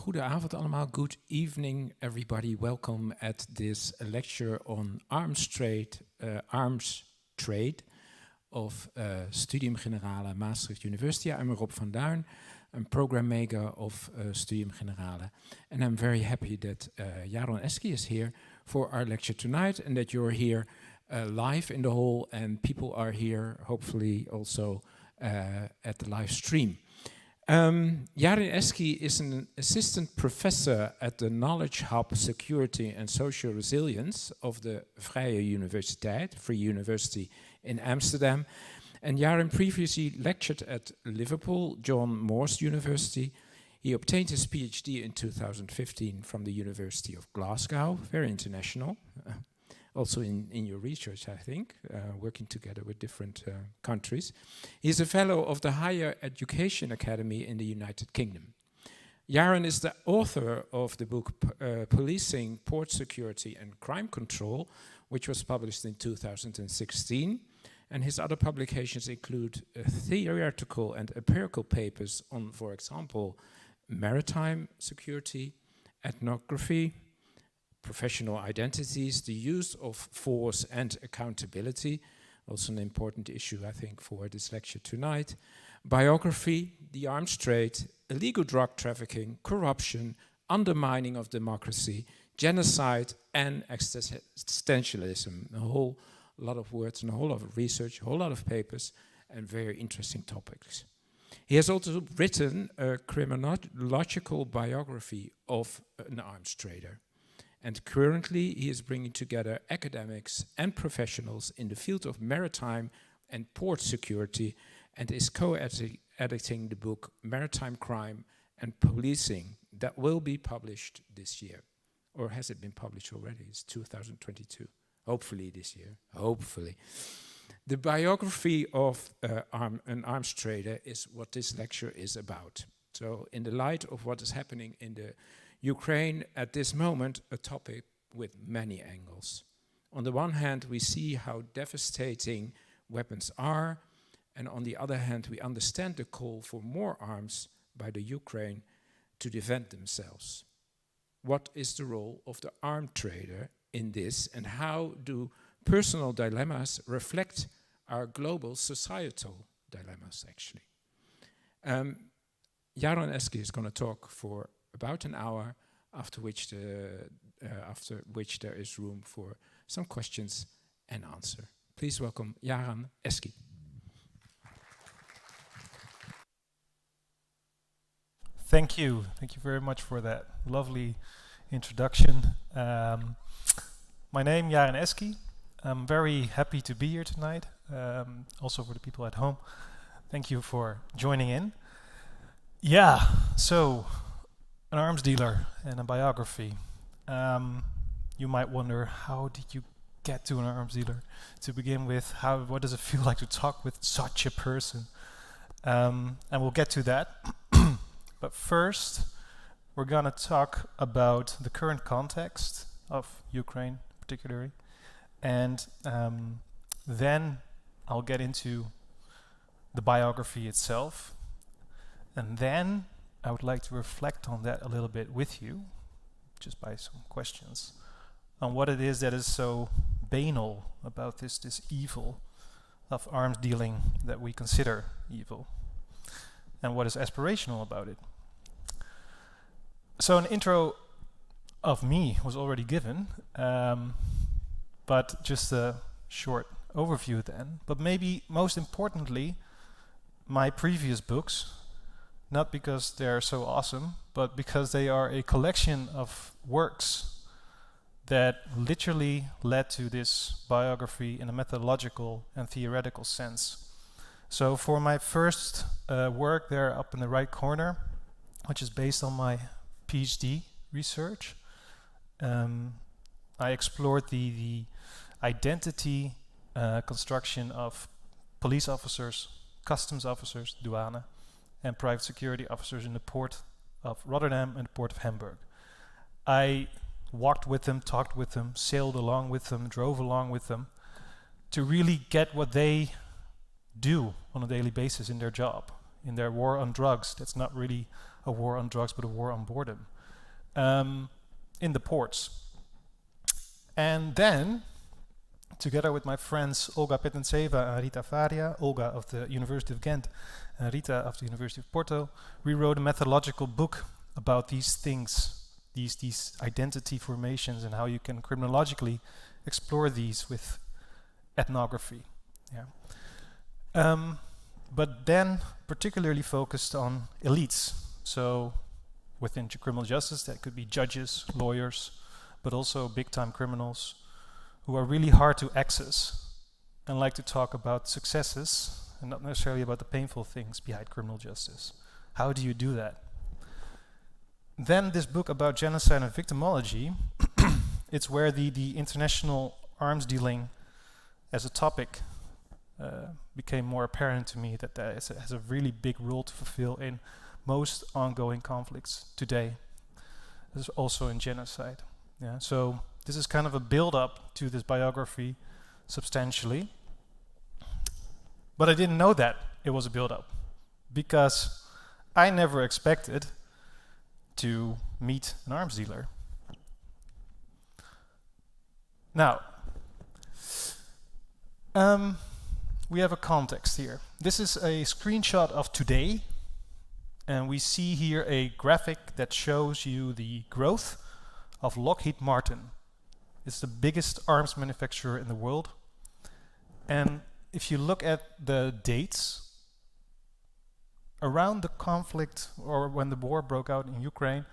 Goedenavond allemaal, good evening everybody. Welcome at this lecture on arms trade of Studium Generale Maastricht University. I'm Rob van Duin, I'm program maker of Studium Generale, and I'm very happy that Yarin Eski is here for our lecture tonight, and that you're here live in the hall, and people are here hopefully also at the live stream. Yarin Eski is an assistant professor at the Knowledge Hub Security and Social Resilience of the Vrije Universiteit, Free University in Amsterdam. And Yarin previously lectured at Liverpool, John Moores University. He obtained his PhD in 2015 from the University of Glasgow, very international. Also in your research, I think, working together with different countries. He's a fellow of the Higher Education Academy in the United Kingdom. Yarin is the author of the book Policing, Port Security and Crime Control, which was published in 2016. And his other publications include theoretical and empirical papers on, for example, maritime security, ethnography, professional identities, the use of force and accountability, also an important issue, I think, for this lecture tonight. Biography, the arms trade, illegal drug trafficking, corruption, undermining of democracy, genocide, and existentialism. A whole lot of words and a whole lot of research, a whole lot of papers, and very interesting topics. He has also written a criminological biography of an arms trader. And currently he is bringing together academics and professionals in the field of maritime and port security, and is co-editing the book Maritime Crime and Policing that will be published this year. Or has it been published already? It's 2022. Hopefully this year. Hopefully. The biography of an arms trader is what this lecture is about. So in the light of what is happening in the Ukraine at this moment, a topic with many angles. On the one hand, we see how devastating weapons are, and on the other hand, we understand the call for more arms by the Ukraine to defend themselves. What is the role of the armed trader in this, and how do personal dilemmas reflect our global societal dilemmas, actually? Yarin Eski is going to talk for about an hour, after which there is room for some questions and answer. Please welcome Yarin Eski. Thank you very much for that lovely introduction. My name is Yarin Eski. I'm very happy to be here tonight. Also for the people at home, thank you for joining in. Yeah, so an arms dealer and a biography. You might wonder, how did you get to an arms dealer to begin with? What does it feel like to talk with such a person? And we'll get to that. But first, we're gonna talk about the current context of Ukraine, particularly, and then I'll get into the biography itself, and then I would like to reflect on that a little bit with you, just by some questions, on what it is that is so banal about this evil of arms dealing that we consider evil, and what is aspirational about it. So an intro of me was already given, but just a short overview then. But maybe most importantly, my previous books, not because they're so awesome, but because they are a collection of works that literally led to this biography in a methodological and theoretical sense. So for my first work there up in the right corner, which is based on my PhD research, I explored the identity construction of police officers, customs officers, douane, and private security officers in the port of Rotterdam and the port of Hamburg. I walked with them, talked with them, sailed along with them, drove along with them to really get what they do on a daily basis in their job, in their war on drugs. That's not really a war on drugs, but a war on boredom in the ports. And then, together with my friends Olga Petentseva and Rita Faria, Olga of the University of Ghent and Rita of the University of Porto, we wrote a methodological book about these things, these identity formations, and how you can criminologically explore these with ethnography. Yeah. But then particularly focused on elites. So within criminal justice, that could be judges, lawyers, but also big-time criminals who are really hard to access and like to talk about successes and not necessarily about the painful things behind criminal justice. How do you do that? Then this book about genocide and victimology, it's where the international arms dealing as a topic became more apparent to me, that has a really big role to fulfill in most ongoing conflicts today. This is also in genocide. Yeah, so this is kind of a build-up to this biography, substantially. But I didn't know that it was a build-up, because I never expected to meet an arms dealer. Now, we have a context here. This is a screenshot of today, and we see here a graphic that shows you the growth of Lockheed Martin. It's the biggest arms manufacturer in the world. And if you look at the dates, around the conflict, or when the war broke out in Ukraine,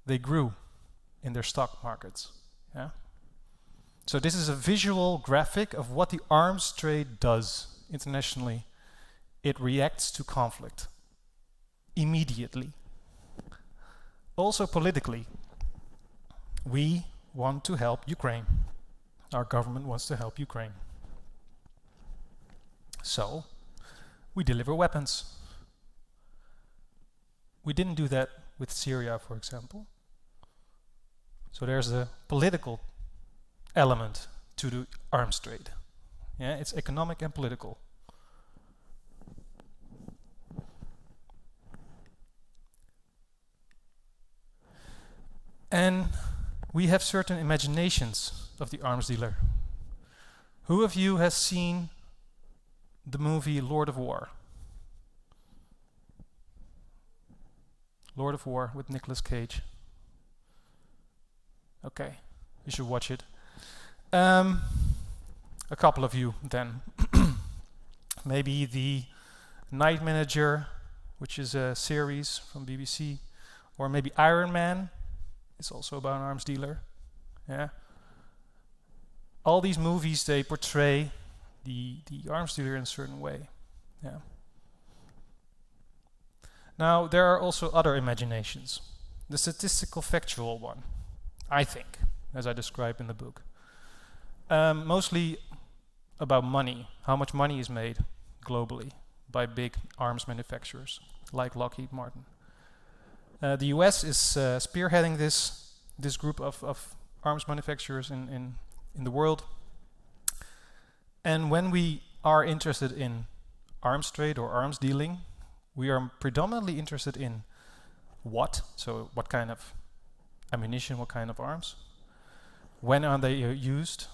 they grew in their stock markets. Yeah? So this is a visual graphic of what the arms trade does internationally. It reacts to conflict immediately. Also politically, we want to help Ukraine. Our government wants to help Ukraine. So we deliver weapons. We didn't do that with Syria, for example. So there's a political element to the arms trade. Yeah, it's economic and political. And we have certain imaginations of the arms dealer. Who of you has seen the movie Lord of War? Lord of War with Nicolas Cage. Okay, you should watch it. A couple of you then. Maybe The Night Manager, which is a series from BBC, or maybe Iron Man. It's also about an arms dealer. Yeah. All these movies, they portray the arms dealer in a certain way. Yeah. Now, there are also other imaginations. The statistical factual one, I think, as I describe in the book. Mostly about money, how much money is made globally by big arms manufacturers like Lockheed Martin. The US is spearheading this group of arms manufacturers in the world. And when we are interested in arms trade or arms dealing, we are predominantly interested in what, so what kind of ammunition, what kind of arms, when are they used,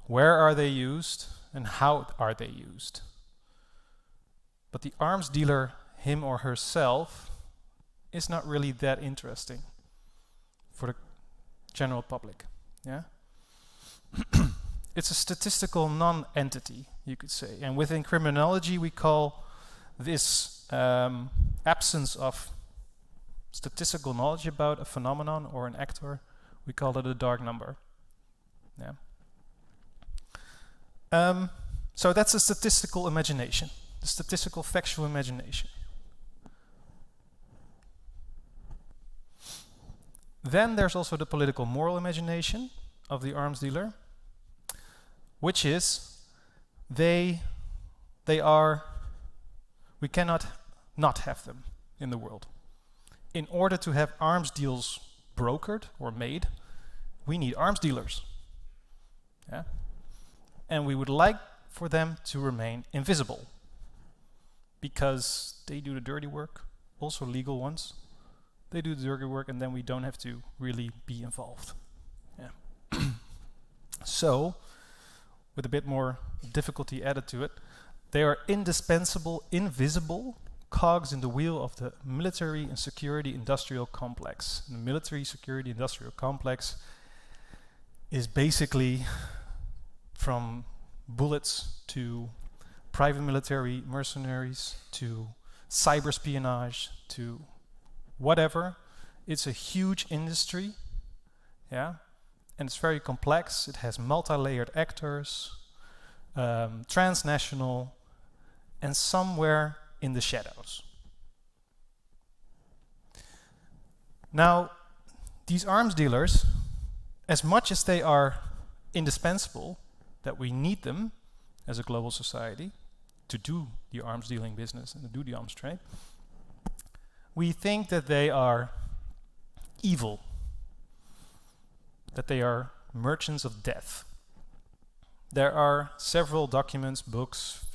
where are they used, and how are they used. But the arms dealer, him or herself, is not really that interesting for the general public. Yeah? It's a statistical non-entity, you could say. And within criminology, we call this absence of statistical knowledge about a phenomenon or an actor, we call it a dark number. Yeah. So that's a statistical imagination, the statistical factual imagination. Then there's also the political moral imagination of the arms dealer, which is we cannot not have them in the world. In order to have arms deals brokered or made, we need arms dealers. Yeah? And we would like for them to remain invisible, because they do the dirty work, also legal ones, They do the dirty work, and then we don't have to really be involved. Yeah. So, with a bit more difficulty added to it, they are indispensable, invisible cogs in the wheel of the military and security industrial complex. The military security industrial complex is basically from bullets to private military mercenaries to cyber espionage to whatever. It's a huge industry, yeah, and it's very complex. It has multi-layered actors, transnational, and somewhere in the shadows. Now, these arms dealers, as much as they are indispensable, that we need them as a global society to do the arms dealing business and to do the arms trade, we think that they are evil, that they are merchants of death. There are several documents, books,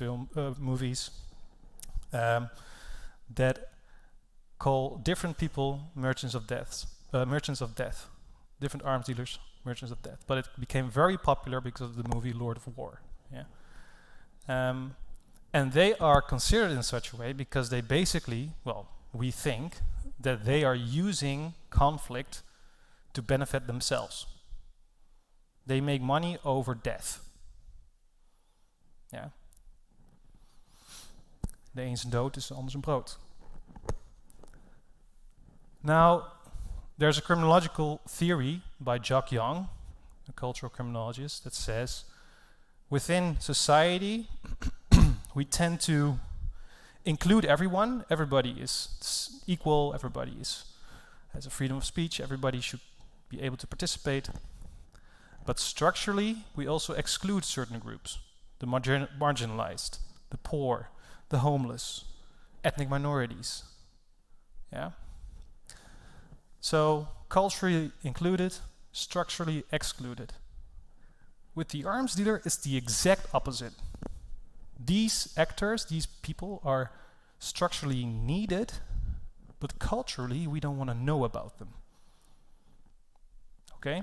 movies that call different people merchants of death, different arms dealers merchants of death. But it became very popular because of the movie Lord of War. Yeah. And they are considered in such a way because they basically, well, we think that they are using conflict to benefit themselves. They make money over death. Ja. De een zijn dood is de ander zijn brood. Now, there's a criminological theory by Jack Young, a cultural criminologist, that says within society we tend to include everyone. Everybody is equal, everybody has a freedom of speech, everybody should be able to participate. But structurally, we also exclude certain groups. The marginalized, the poor, the homeless, ethnic minorities. Yeah. So culturally included, structurally excluded. With the arms dealer, it's the exact opposite. These actors, these people are structurally needed, but culturally we don't want to know about them. Okay?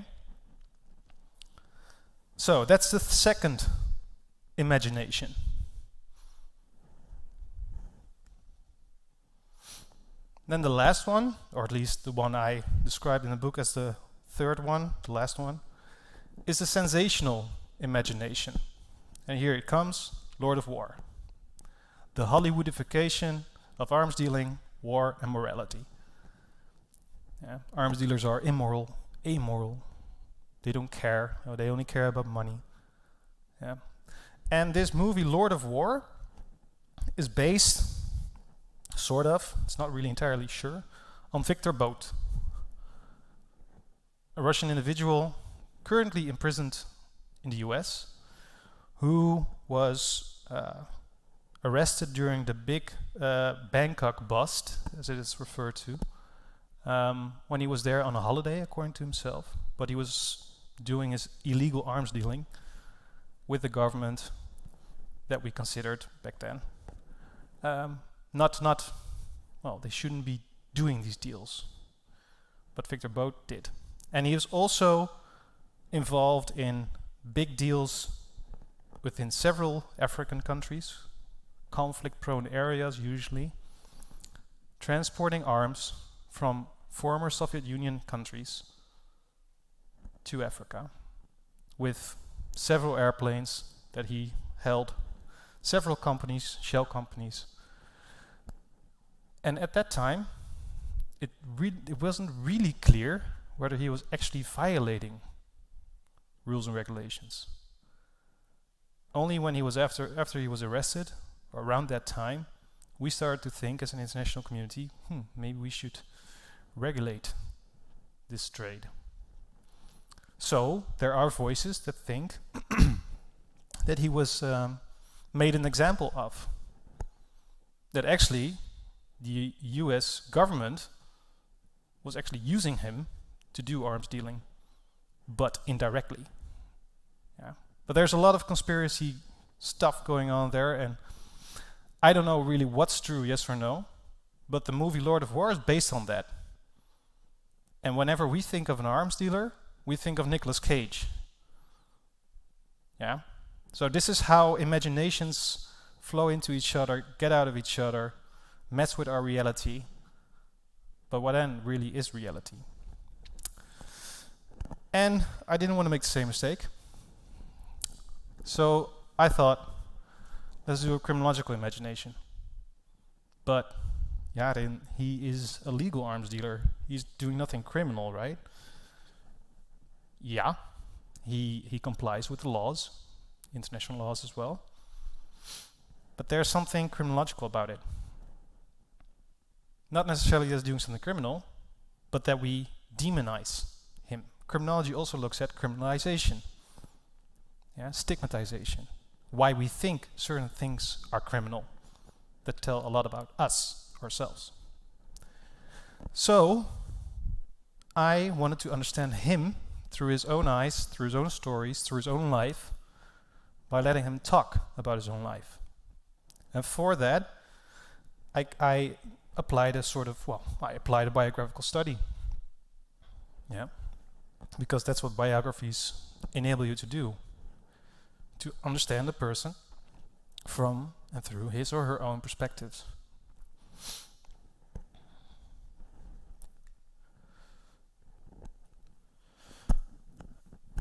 So that's the second imagination. Then the last one, or at least the one I described in the book as the third one, the last one, is the sensational imagination. And here it comes, Lord of War. The Hollywoodification of arms dealing, war, and morality. Yeah, arms dealers are immoral, amoral. They don't care, or they only care about money. Yeah. And this movie, Lord of War, is based, sort of, it's not really entirely sure, on Victor Bout, a Russian individual currently imprisoned in the US, who was arrested during the big Bangkok bust, as it is referred to, when he was there on a holiday, according to himself, but he was doing his illegal arms dealing with the government that we considered back then. Well, they shouldn't be doing these deals, but Victor Bout did. And he was also involved in big deals within several African countries, conflict-prone areas usually, transporting arms from former Soviet Union countries to Africa with several airplanes that he held, several companies, shell companies. And at that time, it wasn't really clear whether he was actually violating rules and regulations. Only when he was after he was arrested, or around that time, we started to think as an international community, maybe we should regulate this trade. So there are voices that think that he was made an example of. That actually the US government was actually using him to do arms dealing, but indirectly. Yeah. But there's a lot of conspiracy stuff going on there, and I don't know really what's true, yes or no, but the movie Lord of War is based on that. And whenever we think of an arms dealer, we think of Nicolas Cage. Yeah? So this is how imaginations flow into each other, get out of each other, mess with our reality. But what then really is reality? And I didn't want to make the same mistake. So I thought, let's do a criminological imagination. But Yarin, he is a legal arms dealer. He's doing nothing criminal, right? Yeah, he complies with the laws, international laws as well. But there's something criminological about it. Not necessarily as doing something criminal, but that we demonize him. Criminology also looks at criminalization, stigmatization, why we think certain things are criminal, that tell a lot about us, ourselves. So, I wanted to understand him through his own eyes, through his own stories, through his own life, by letting him talk about his own life. And for that, I applied I applied a biographical study. Yeah, because that's what biographies enable you to do. To understand the person from and through his or her own perspectives.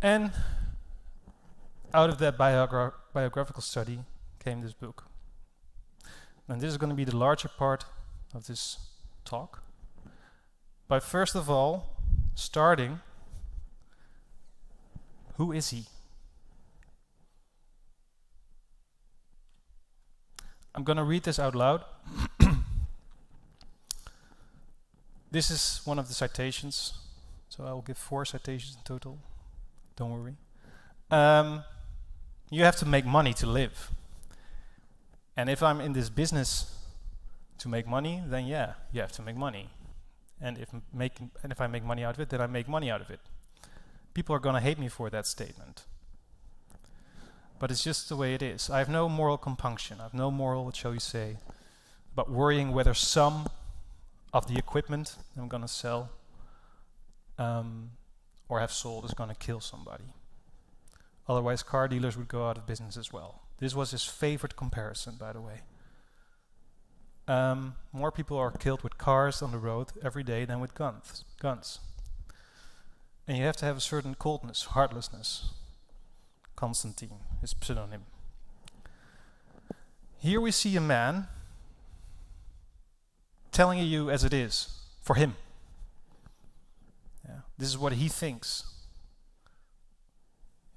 And out of that biographical study came this book. And this is going to be the larger part of this talk. By first of all, starting, who is he? I'm going to read this out loud. This is one of the citations, so I will give 4 citations in total. Don't worry. You have to make money to live. And if I'm in this business to make money, then yeah, you have to make money. And if I make money out of it, then I make money out of it. People are going to hate me for that statement. But it's just the way it is. I have no moral compunction. I have no moral, what shall we say, about worrying whether some of the equipment I'm going to sell or have sold is going to kill somebody. Otherwise, car dealers would go out of business as well. This was his favorite comparison, by the way. More people are killed with cars on the road every day than with guns. And you have to have a certain coldness, heartlessness. Constantine, his pseudonym. Here we see a man telling you as it is, for him. Yeah, this is what he thinks.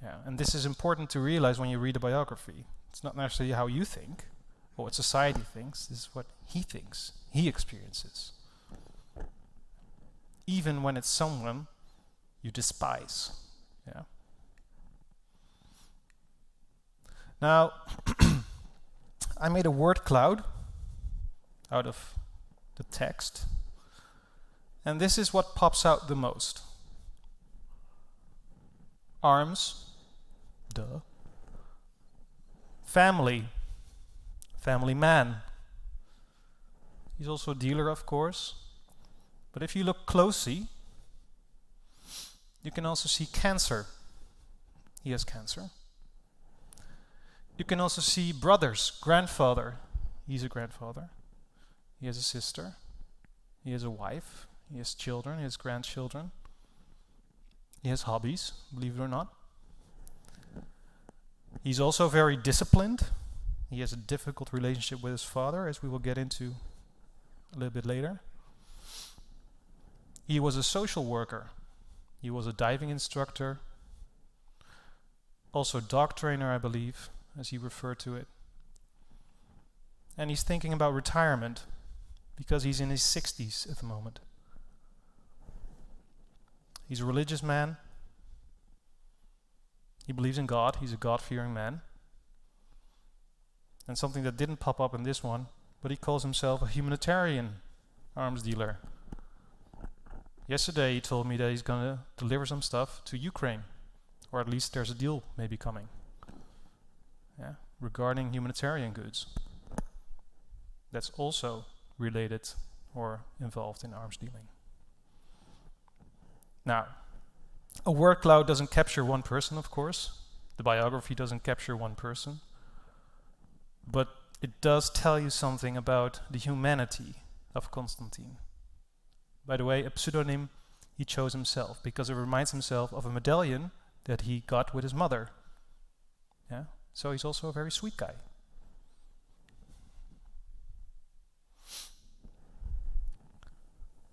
Yeah, and this is important to realize when you read a biography. It's not necessarily how you think, or what society thinks. This is what he thinks, he experiences. Even when it's someone you despise. Yeah. Now, I made a word cloud out of the text, and this is what pops out the most. Arms, duh. Family man. He's also a dealer, of course, but if you look closely, you can also see cancer. He has cancer. You can also see brothers, grandfather. He's a grandfather. He has a sister. He has a wife. He has children. He has grandchildren. He has hobbies, believe it or not. He's also very disciplined. He has a difficult relationship with his father, as we will get into a little bit later. He was a social worker. He was a diving instructor. Also dog trainer, I believe, as he referred to it. And he's thinking about retirement because he's in his 60s at the moment. He's a religious man. He believes in God. He's a God-fearing man. And something that didn't pop up in this one, but he calls himself a humanitarian arms dealer. Yesterday he told me that he's going to deliver some stuff to Ukraine, or at least there's a deal maybe coming. Yeah, regarding humanitarian goods. That's also related or involved in arms dealing. Now, a word cloud doesn't capture one person, of course. The biography doesn't capture one person. But it does tell you something about the humanity of Constantine. By the way, a pseudonym he chose himself because it reminds himself of a medallion that he got with his mother. Yeah? So he's also a very sweet guy.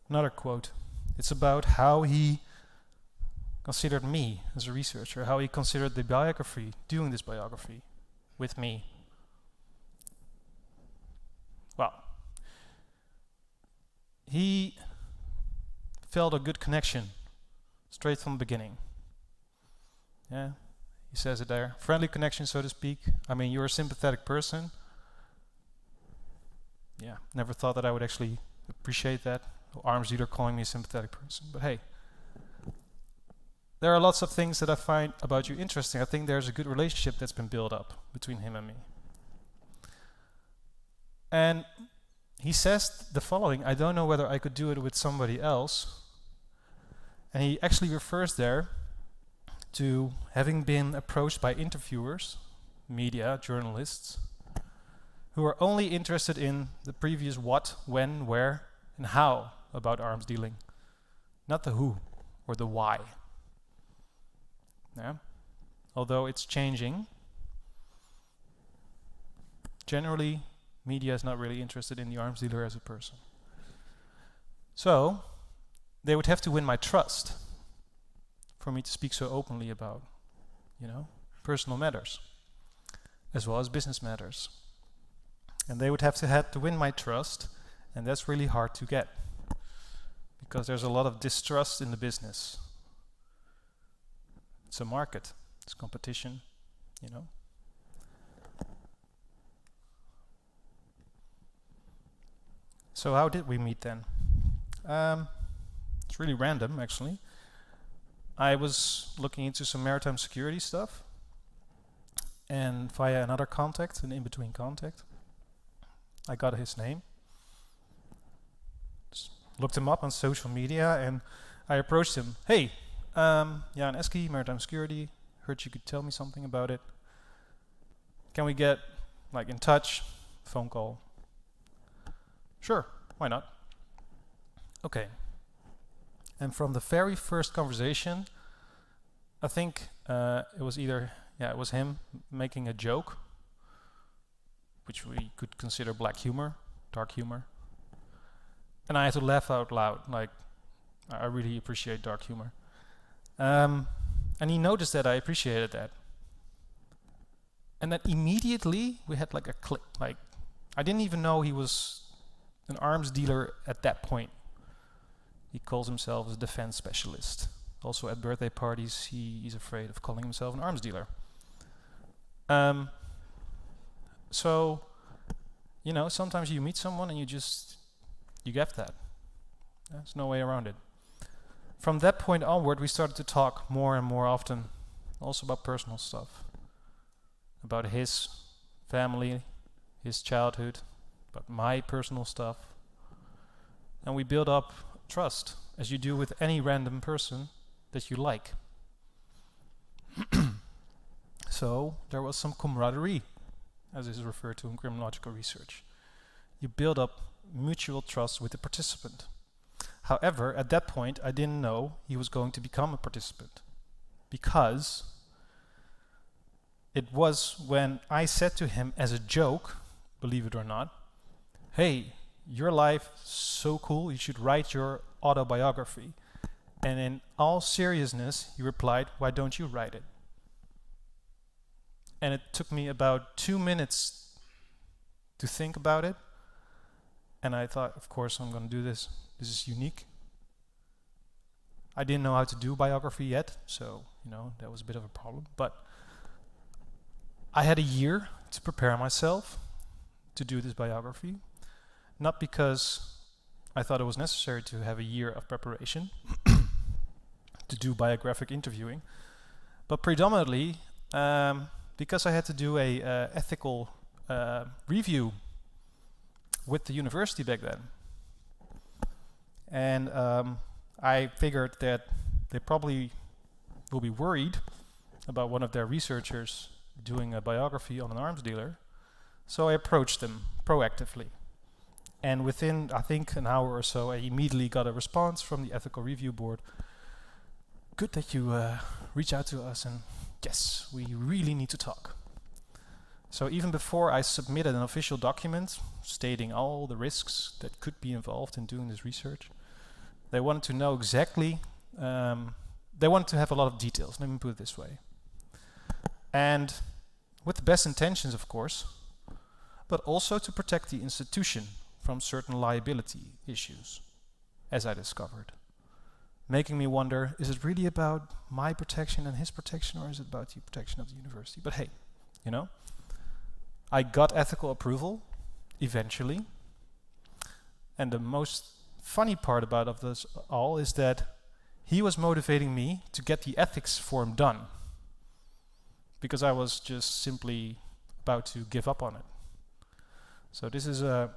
Another quote. It's about how he considered me as a researcher, how he considered the biography, doing this biography with me. Well, he felt a good connection straight from the beginning. Yeah, he says it there. Friendly connection, so to speak. I mean, you're a sympathetic person. Yeah, never thought that I would actually appreciate that. Arms dealer calling me a sympathetic person. But hey, there are lots of things that I find about you interesting. I think there's a good relationship that's been built up between him and me. And he says the following: I don't know whether I could do it with somebody else. And he actually refers there to having been approached by interviewers, media, journalists, who are only interested in the previous what, when, where, and how about arms dealing, not the who or the why. Yeah? Although it's changing, generally media is not really interested in the arms dealer as a person. So they would have to win my trust for me to speak so openly about, personal matters as well as business matters. And they would have to win my trust, and that's really hard to get because there's a lot of distrust in the business. It's a market, it's competition, So how did we meet then? It's really random, actually. I was looking into some maritime security stuff, and via another contact, an in-between contact, I got his name. Just looked him up on social media, and I approached him. Hey, Yarin Eski, maritime security. Heard you could tell me something about it. Can we get in touch? Phone call. Sure, why not? Okay. And from the very first conversation, I think it was him making a joke, which we could consider black humor, dark humor. And I had to laugh out loud, I really appreciate dark humor. And he noticed that I appreciated that. And then immediately we had a click. I didn't even know he was an arms dealer at that point. He calls himself a defense specialist. Also at birthday parties, he's afraid of calling himself an arms dealer. So, sometimes you meet someone and you get that. There's no way around it. From that point onward, we started to talk more and more often, also about personal stuff, about his family, his childhood, about my personal stuff. And we build up trust, as you do with any random person that you like. So there was some camaraderie, as is referred to in criminological research. You build up mutual trust with the participant. However, at that point, I didn't know he was going to become a participant, because it was when I said to him as a joke, believe it or not, hey, your life is so cool, you should write your autobiography. And in all seriousness, he replied, why don't you write it? And it took me about 2 minutes to think about it. And I thought, of course, I'm going to do this. This is unique. I didn't know how to do biography yet, so, that was a bit of a problem. But I had a year to prepare myself to do this biography. Not because I thought it was necessary to have a year of preparation to do biographic interviewing, but predominantly because I had to do a ethical review with the university back then. And I figured that they probably will be worried about one of their researchers doing a biography on an arms dealer. So I approached them proactively. And within, I think, an hour or so, I immediately got a response from the ethical review board. Good that you reach out to us, and yes, we really need to talk. So even before I submitted an official document stating all the risks that could be involved in doing this research, they wanted to know exactly, they wanted to have a lot of details, let me put it this way. And with the best intentions, of course, but also to protect the institution from certain liability issues, as I discovered. Making me wonder, is it really about my protection and his protection, or is it about the protection of the university? But hey, you know, I got ethical approval eventually. And the most funny part about this all is that he was motivating me to get the ethics form done, because I was just simply about to give up on it. So this is a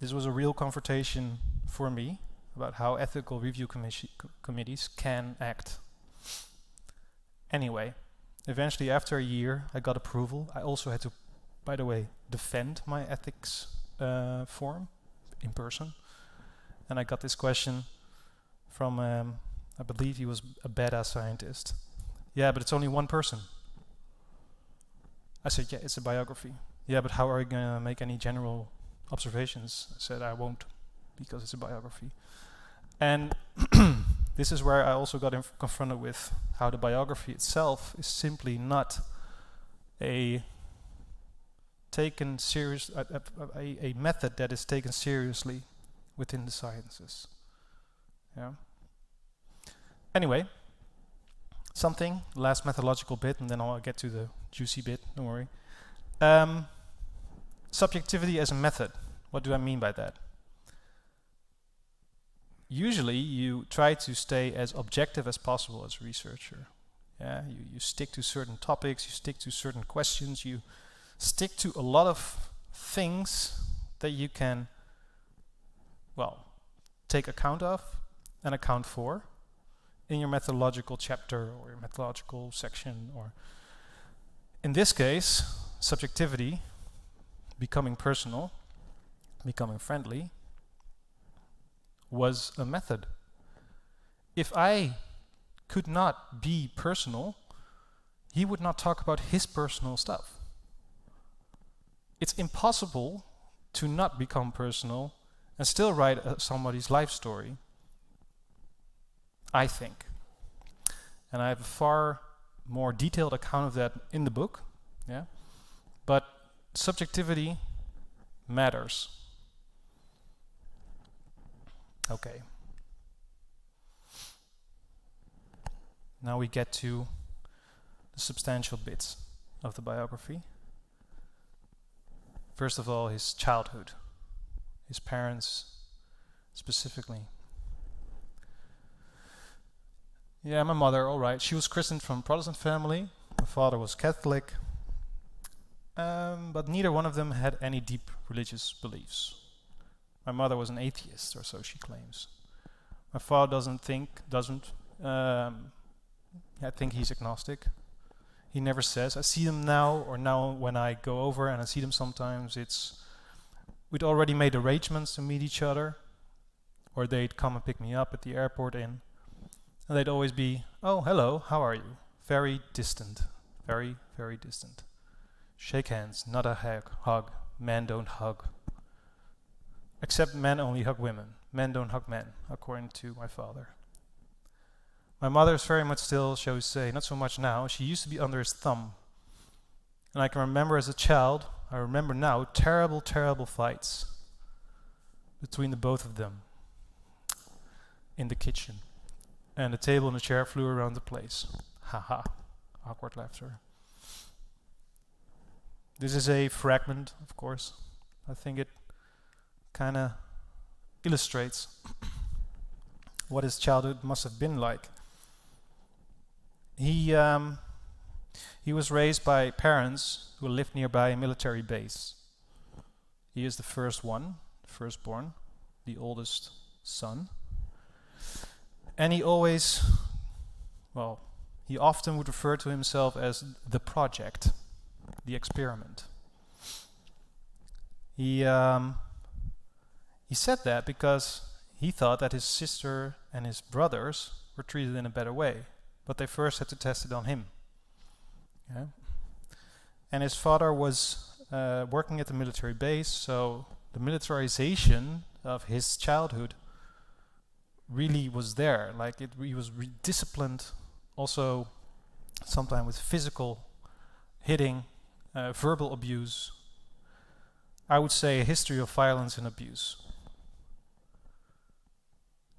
this was a real confrontation for me about how ethical review committees can act. Anyway, eventually after a year I got approval. I also had to, by the way, defend my ethics form in person. And I got this question from, I believe he was a badass scientist. Yeah, but it's only one person. I said, yeah, it's a biography. Yeah, but how are you going to make any general observations? I said, I won't, because it's a biography. And this is where I also got confronted with how the biography itself is simply not a taken serious, a method that is taken seriously within the sciences. Yeah. Anyway, last methodological bit, and then I'll get to the juicy bit, don't worry. Subjectivity as a method. What do I mean by that? Usually you try to stay as objective as possible as a researcher. Yeah, you stick to certain topics, you stick to certain questions, you stick to a lot of things that you can, well, take account of and account for in your methodological chapter or your methodological section, or in this case, subjectivity, becoming personal, becoming friendly, was a method. If I could not be personal, he would not talk about his personal stuff. It's impossible to not become personal and still write somebody's life story, I think. And I have a far more detailed account of that in the book, yeah. But subjectivity matters. Okay. Now we get to the substantial bits of the biography. First of all, his childhood, his parents specifically. Yeah, my mother, all right. She was christened from a Protestant family. My father was Catholic. But neither one of them had any deep religious beliefs. My mother was an atheist, or so she claims. My father I think he's agnostic. He never says. I see them now when I go over and I see them sometimes, we'd already made arrangements to meet each other, or they'd come and pick me up at the airport and they'd always be, oh, hello, how are you? Very distant, very, very distant. Shake hands, not a hug. Men don't hug. Except men only hug women. Men don't hug men, according to my father. My mother is very much still, shall we say, not so much now. She used to be under his thumb. And I can remember as a child, I remember now, terrible, terrible fights between the both of them in the kitchen. And the table and the chair flew around the place. Haha, awkward laughter. This is a fragment, of course. I think it kind of illustrates what his childhood must have been like. He was raised by parents who lived nearby a military base. He is the firstborn, the oldest son. And he always, well, he often would refer to himself as the project, the experiment. He said that because he thought that his sister and his brothers were treated in a better way, but they first had to test it on him. Yeah. And his father was working at the military base, so the militarization of his childhood really was there. Like he was disciplined, also sometimes with physical hitting, verbal abuse. I would say a history of violence and abuse.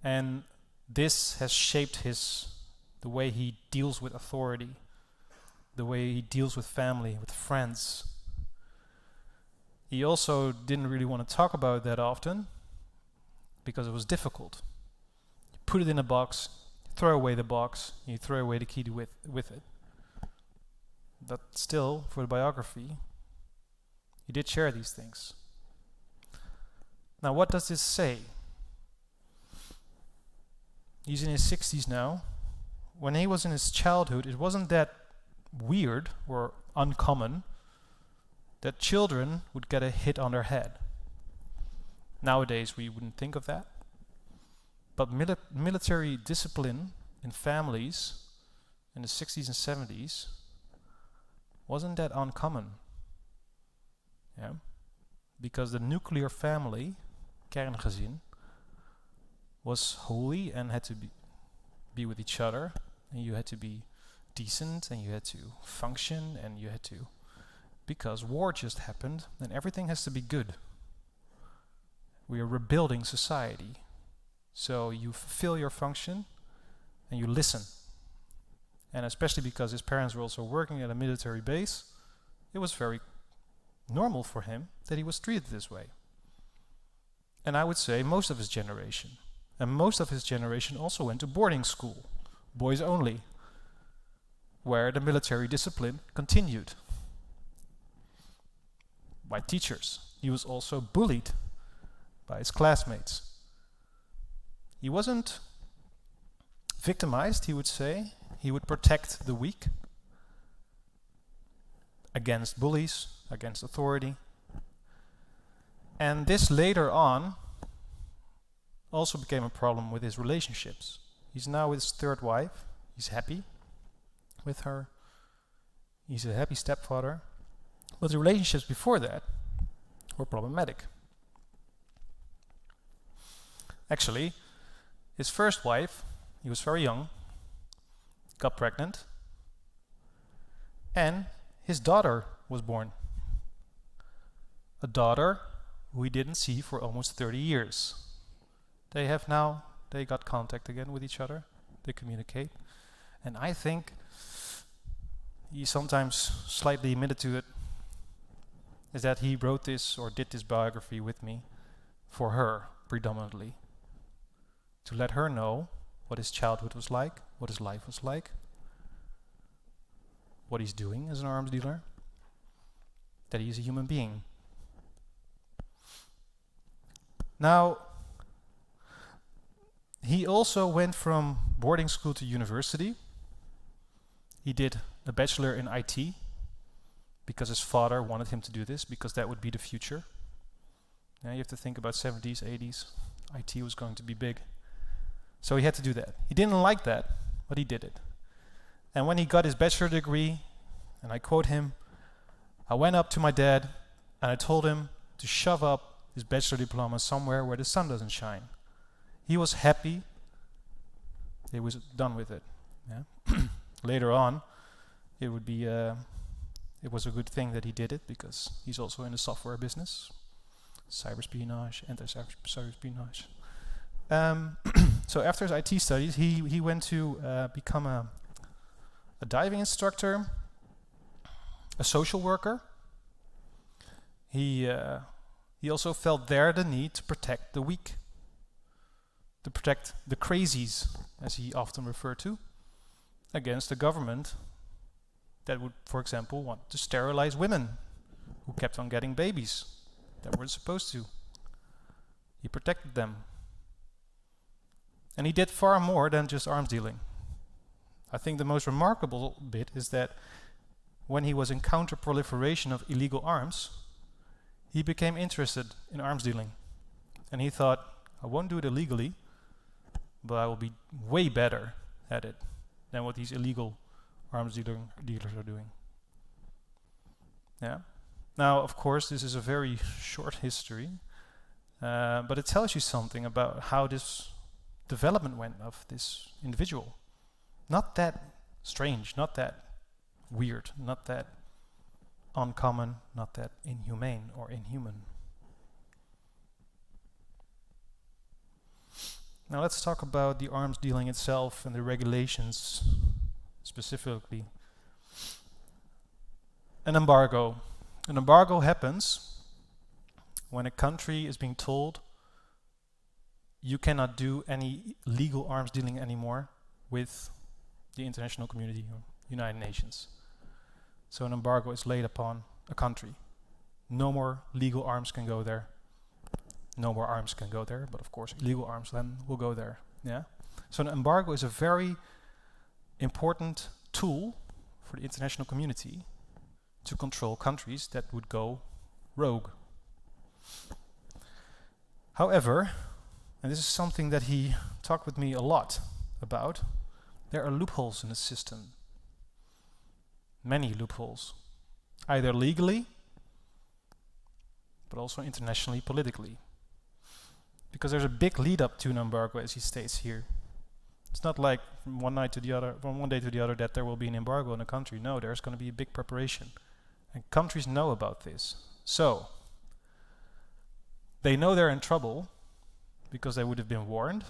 And this has shaped the way he deals with authority, the way he deals with family, with friends. He also didn't really want to talk about it that often because it was difficult. You put it in a box, throw away the box, you throw away the key with it. But still, for the biography, he did share these things. Now, what does this say? He's in his 60s now. When he was in his childhood, it wasn't that weird or uncommon that children would get a hit on their head. Nowadays, we wouldn't think of that. But military discipline in families in the 60s and 70s wasn't that uncommon. Yeah? Because the nuclear family, kerngezin, was holy and had to be with each other, and you had to be decent, and you had to function, and you had to, because war just happened, and everything has to be good. We are rebuilding society. So you fulfill your function, and you listen. And especially because his parents were also working at a military base, it was very normal for him that he was treated this way. And I would say most of his generation. And most of his generation also went to boarding school, boys only, where the military discipline continued by teachers. He was also bullied by his classmates. He wasn't victimized, he would say. He would protect the weak against bullies, against authority. And this later on also became a problem with his relationships. He's now with his third wife. He's happy with her. He's a happy stepfather. But the relationships before that were problematic. Actually, his first wife, he was very young, got pregnant, and his daughter was born. A daughter who he didn't see for almost 30 years. They got contact again with each other, they communicate, and I think he sometimes slightly admitted to it, is that he wrote this or did this biography with me for her predominantly, to let her know what his childhood was like, what his life was like, what he's doing as an arms dealer, that he's a human being. Now, he also went from boarding school to university. He did a bachelor in IT because his father wanted him to do this, because that would be the future. Now you have to think about 70s, 80s. IT was going to be big. So he had to do that. He didn't like that, but he did it. And when he got his bachelor degree, and I quote him, I went up to my dad and I told him to shove up his bachelor diploma somewhere where the sun doesn't shine. He was happy. He was done with it. Yeah? Later on, it was a good thing that he did it, because he's also in the software business, cyberespionage, anti-cyberespionage. So after his IT studies, he went to become a diving instructor, a social worker. He also felt there the need to protect the weak, to protect the crazies, as he often referred to, against the government that would, for example, want to sterilize women who kept on getting babies that weren't supposed to. He protected them. And he did far more than just arms dealing. I think the most remarkable bit is that when he was in counter-proliferation of illegal arms, he became interested in arms dealing. And he thought, I won't do it illegally, but I will be way better at it than what these illegal arms dealers are doing. Yeah. Now, of course, this is a very short history, but it tells you something about how this development went of this individual. Not that strange, not that weird, not that uncommon, not that inhumane or inhuman. Now let's talk about the arms dealing itself and the regulations specifically. An embargo. An embargo happens when a country is being told you cannot do any legal arms dealing anymore with the international community or United Nations. So an embargo is laid upon a country. No more legal arms can go there. No more arms can go there, but of course illegal arms then will go there. Yeah. So an embargo is a very important tool for the international community to control countries that would go rogue. However, and this is something that he talked with me a lot about, there are loopholes in the system. Many loopholes. Either legally, but also internationally, politically. Because there's a big lead up to an embargo, as he states here. It's not like from one day to the other that there will be an embargo in a country. No, there's going to be a big preparation. And countries know about this. So, they know they're in trouble because they would have been warned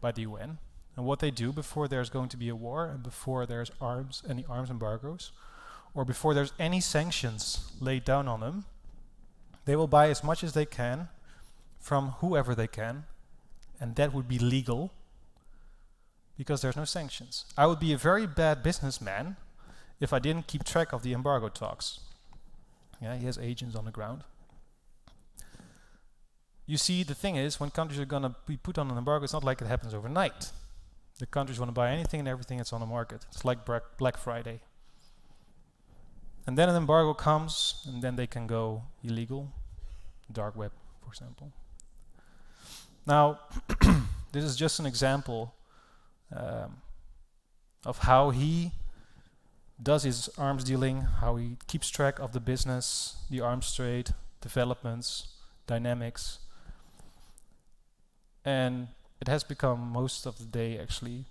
by the UN. And what they do before there's going to be a war and before there's any arms embargoes, or before there's any sanctions laid down on them, they will buy as much as they can from whoever they can, and that would be legal because there's no sanctions. I would be a very bad businessman if I didn't keep track of the embargo talks. Yeah, he has agents on the ground. You see, the thing is, when countries are going to be put on an embargo, it's not like it happens overnight. The countries want to buy anything and everything that's on the market. It's like Black Friday. And then an embargo comes, and then they can go illegal. Dark web, for example. Now, this is just an example of how he does his arms dealing, how he keeps track of the business, the arms trade, developments, dynamics. And it has become most of the day actually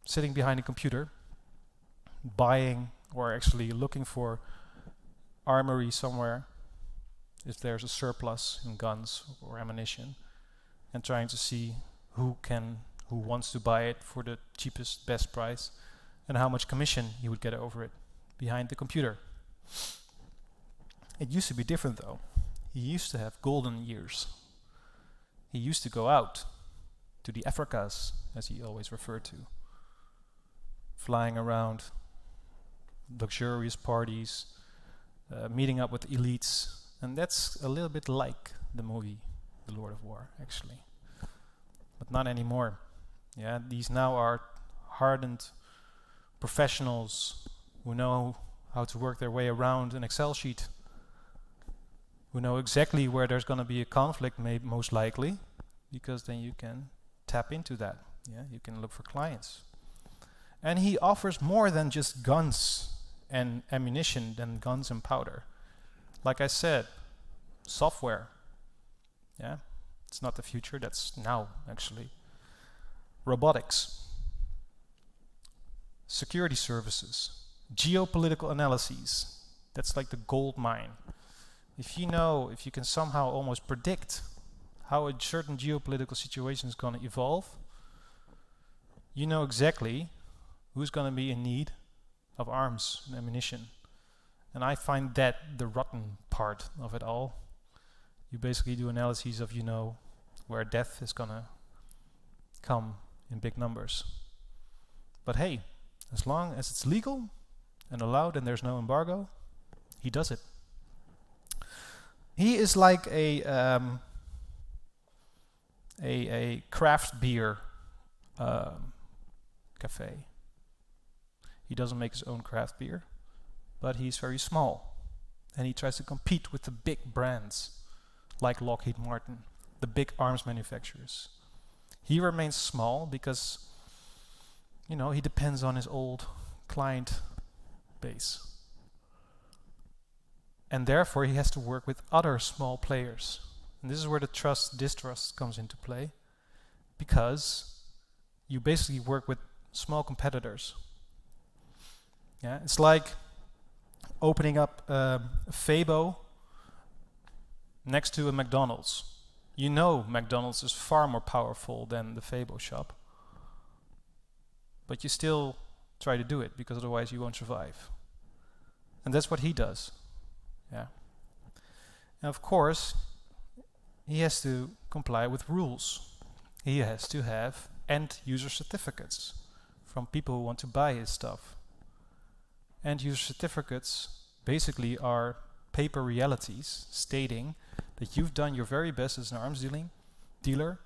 sitting behind a computer, buying or actually looking for armory somewhere if there's a surplus in guns or ammunition, and trying to see who wants to buy it for the cheapest, best price, and how much commission he would get over it behind the computer. It used to be different though. He used to have golden years. He used to go out to the Africas, as he always referred to, flying around, luxurious parties, meeting up with elites, and that's a little bit like the movie The Lord of War, actually. But not anymore. Yeah, these now are hardened professionals who know how to work their way around an Excel sheet, who know exactly where there's going to be a conflict, most likely, because then you can tap into that. Yeah, you can look for clients. And he offers more than just guns and ammunition, than guns and powder. Like I said, software. Yeah, it's not the future, that's now actually. Robotics, security services, geopolitical analyses. That's like the gold mine. If you can somehow almost predict how a certain geopolitical situation is going to evolve, you know exactly who's going to be in need of arms and ammunition. And I find that the rotten part of it all. You basically do analyses of, where death is going to come in big numbers. But hey, as long as it's legal and allowed and there's no embargo, he does it. He is like a craft beer cafe. He doesn't make his own craft beer, but he's very small. And he tries to compete with the big brands like Lockheed Martin, the big arms manufacturers. He remains small because, he depends on his old client base. And therefore he has to work with other small players. And this is where the trust-distrust comes into play, because you basically work with small competitors. Yeah, it's like opening up a Fabo next to a McDonald's. You know McDonald's is far more powerful than the Fabo shop, but you still try to do it because otherwise you won't survive. And that's what he does. Yeah. And of course, he has to comply with rules. He has to have end user certificates from people who want to buy his stuff. End user certificates basically are paper realities stating that you've done your very best as an arms dealer,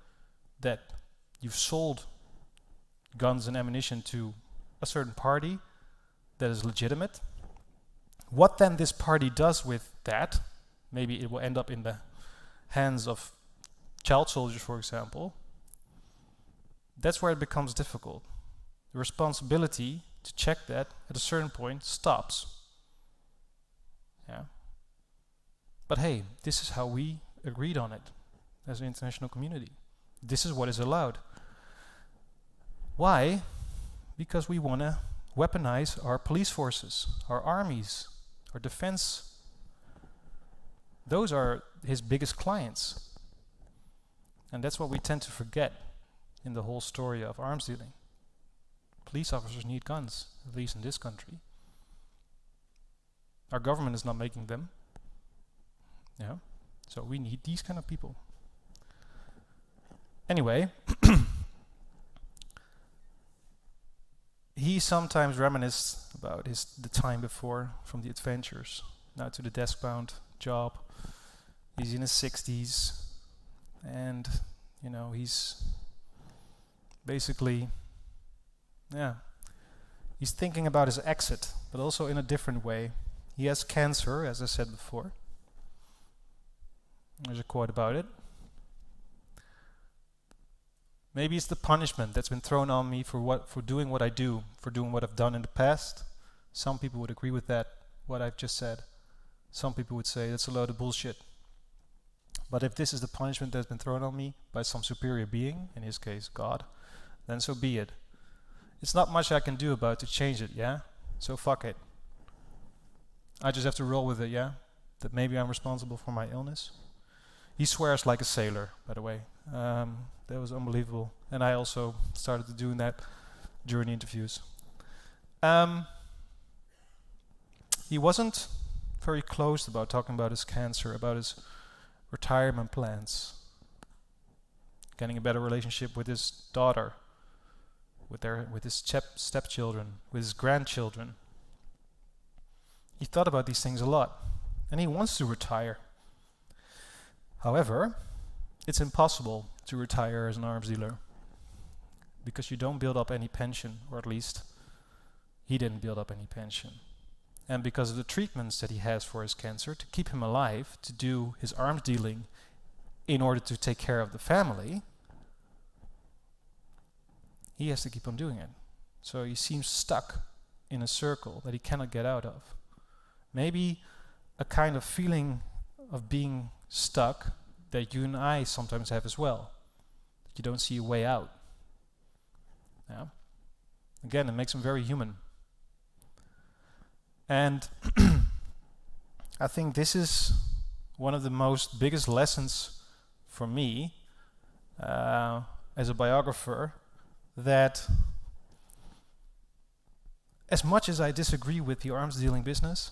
that you've sold guns and ammunition to a certain party that is legitimate. What then this party does with that, maybe it will end up in the hands of child soldiers, for example, that's where it becomes difficult. The responsibility to check that at a certain point stops. Yeah. But hey, this is how we agreed on it as an international community. This is what is allowed. Why? Because we want to weaponize our police forces, our armies, our defense. Those are his biggest clients. And that's what we tend to forget in the whole story of arms dealing. Police officers need guns, at least in this country. Our government is not making them. Yeah. So we need these kind of people. Anyway, he sometimes reminisced about the time before, from the adventures, now to the desk-bound job. He's in his 60s, and he's basically, he's thinking about his exit, but also in a different way. He has cancer, as I said before. There's a quote about it. Maybe it's the punishment that's been thrown on me for doing what I do, for doing what I've done in the past. Some people would agree with that, what I've just said. Some people would say that's a load of bullshit. But if this is the punishment that's been thrown on me by some superior being, in his case God, then so be it. It's not much I can do about it to change it, yeah? So fuck it. I just have to roll with it, yeah? That maybe I'm responsible for my illness. He swears like a sailor, by the way. That was unbelievable. And I also started doing that during the interviews. He wasn't very close about talking about his cancer, about his retirement plans, getting a better relationship with his daughter, with his stepchildren, with his grandchildren. He thought about these things a lot, and he wants to retire. However, it's impossible to retire as an arms dealer because you don't build up any pension, or at least he didn't build up any pension. And because of the treatments that he has for his cancer, to keep him alive, to do his arms dealing in order to take care of the family, he has to keep on doing it. So he seems stuck in a circle that he cannot get out of. Maybe a kind of feeling of being stuck that you and I sometimes have as well. That you don't see a way out. Yeah. Again, it makes him very human. And I think this is one of the most biggest lessons for me as a biographer, that as much as I disagree with the arms dealing business,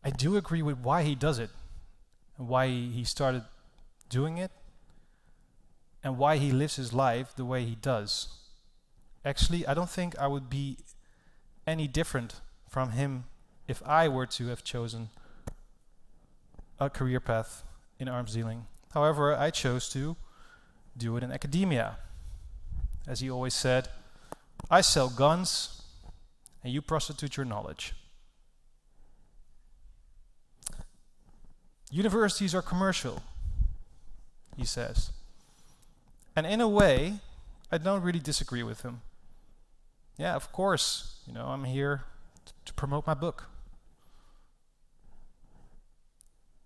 I do agree with why he does it, and why he started doing it, and why he lives his life the way he does. Actually, I don't think I would be any different from him if I were to have chosen a career path in arms dealing. However, I chose to do it in academia. as he always said, I sell guns and you prostitute your knowledge. Universities are commercial, he says. And in a way, I don't really disagree with him. Yeah, of course, I'm here to promote my book.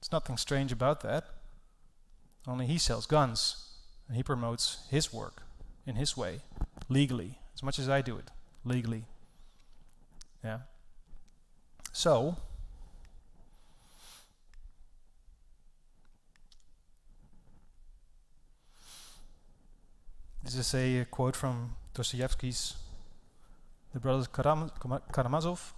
There's nothing strange about that. Only he sells guns, and he promotes his work in his way, legally, as much as I do it, legally. Yeah. So, this is a quote from Dostoevsky's The Brothers Karamazov.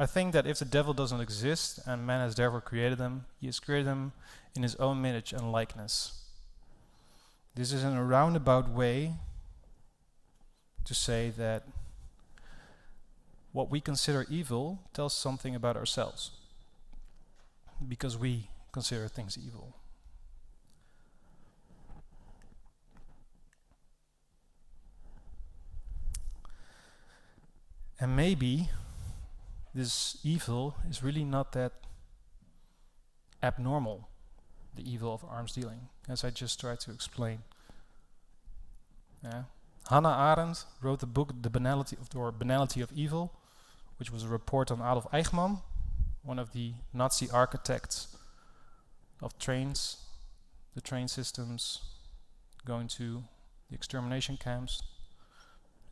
I think that if the devil doesn't exist and man has therefore created them, he has created them in his own image and likeness. This is in a roundabout way to say that what we consider evil tells something about ourselves, because we consider things evil. And maybe this evil is really not that abnormal, the evil of arms dealing, as I just tried to explain. Yeah. Hannah Arendt wrote the book The Banality of Evil, which was a report on Adolf Eichmann, one of the Nazi architects of trains, the train systems going to the extermination camps,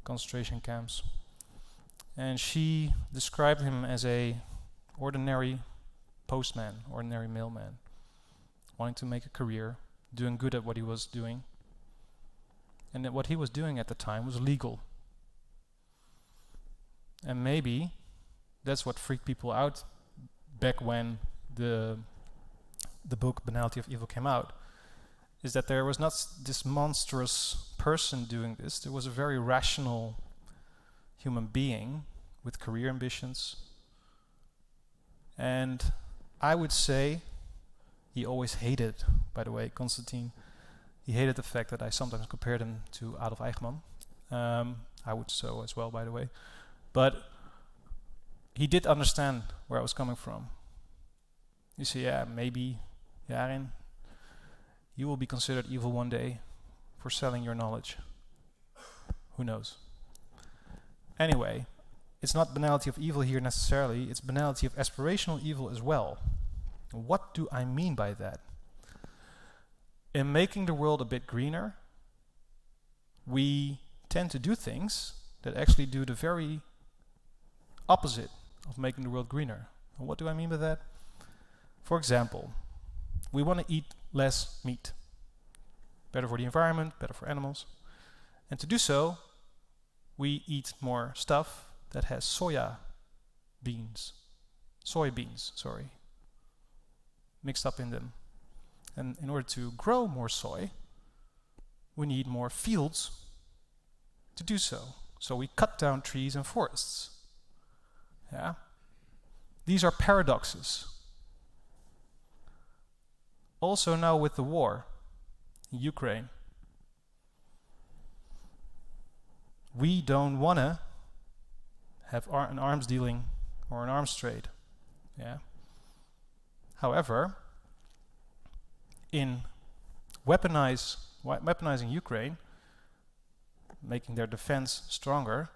concentration camps. And she described him as a ordinary postman, ordinary mailman, wanting to make a career, doing good at what he was doing. And that what he was doing at the time was legal. And maybe that's what freaked people out back when the book Banality of Evil came out, is that there was not this monstrous person doing this. There was a very rational human being with career ambitions. And I would say he always hated, by the way, Constantine, he hated the fact that I sometimes compared him to Adolf Eichmann. I would so as well, by the way. But he did understand where I was coming from. You see, yeah, maybe, Yarin, you will be considered evil one day for selling your knowledge. Who knows? Anyway, it's not banality of evil here necessarily, it's banality of aspirational evil as well. What do I mean by that? In making the world a bit greener, we tend to do things that actually do the very opposite of making the world greener. And what do I mean by that? For example, we want to eat less meat. Better for the environment, better for animals. And to do so, we eat more stuff that has soybeans, mixed up in them. And in order to grow more soy, we need more fields to do so. So we cut down trees and forests. Yeah? These are paradoxes. Also now with the war in Ukraine, we don't want to have an arms dealing or an arms trade. Yeah. However, in weaponizing Ukraine, making their defense stronger,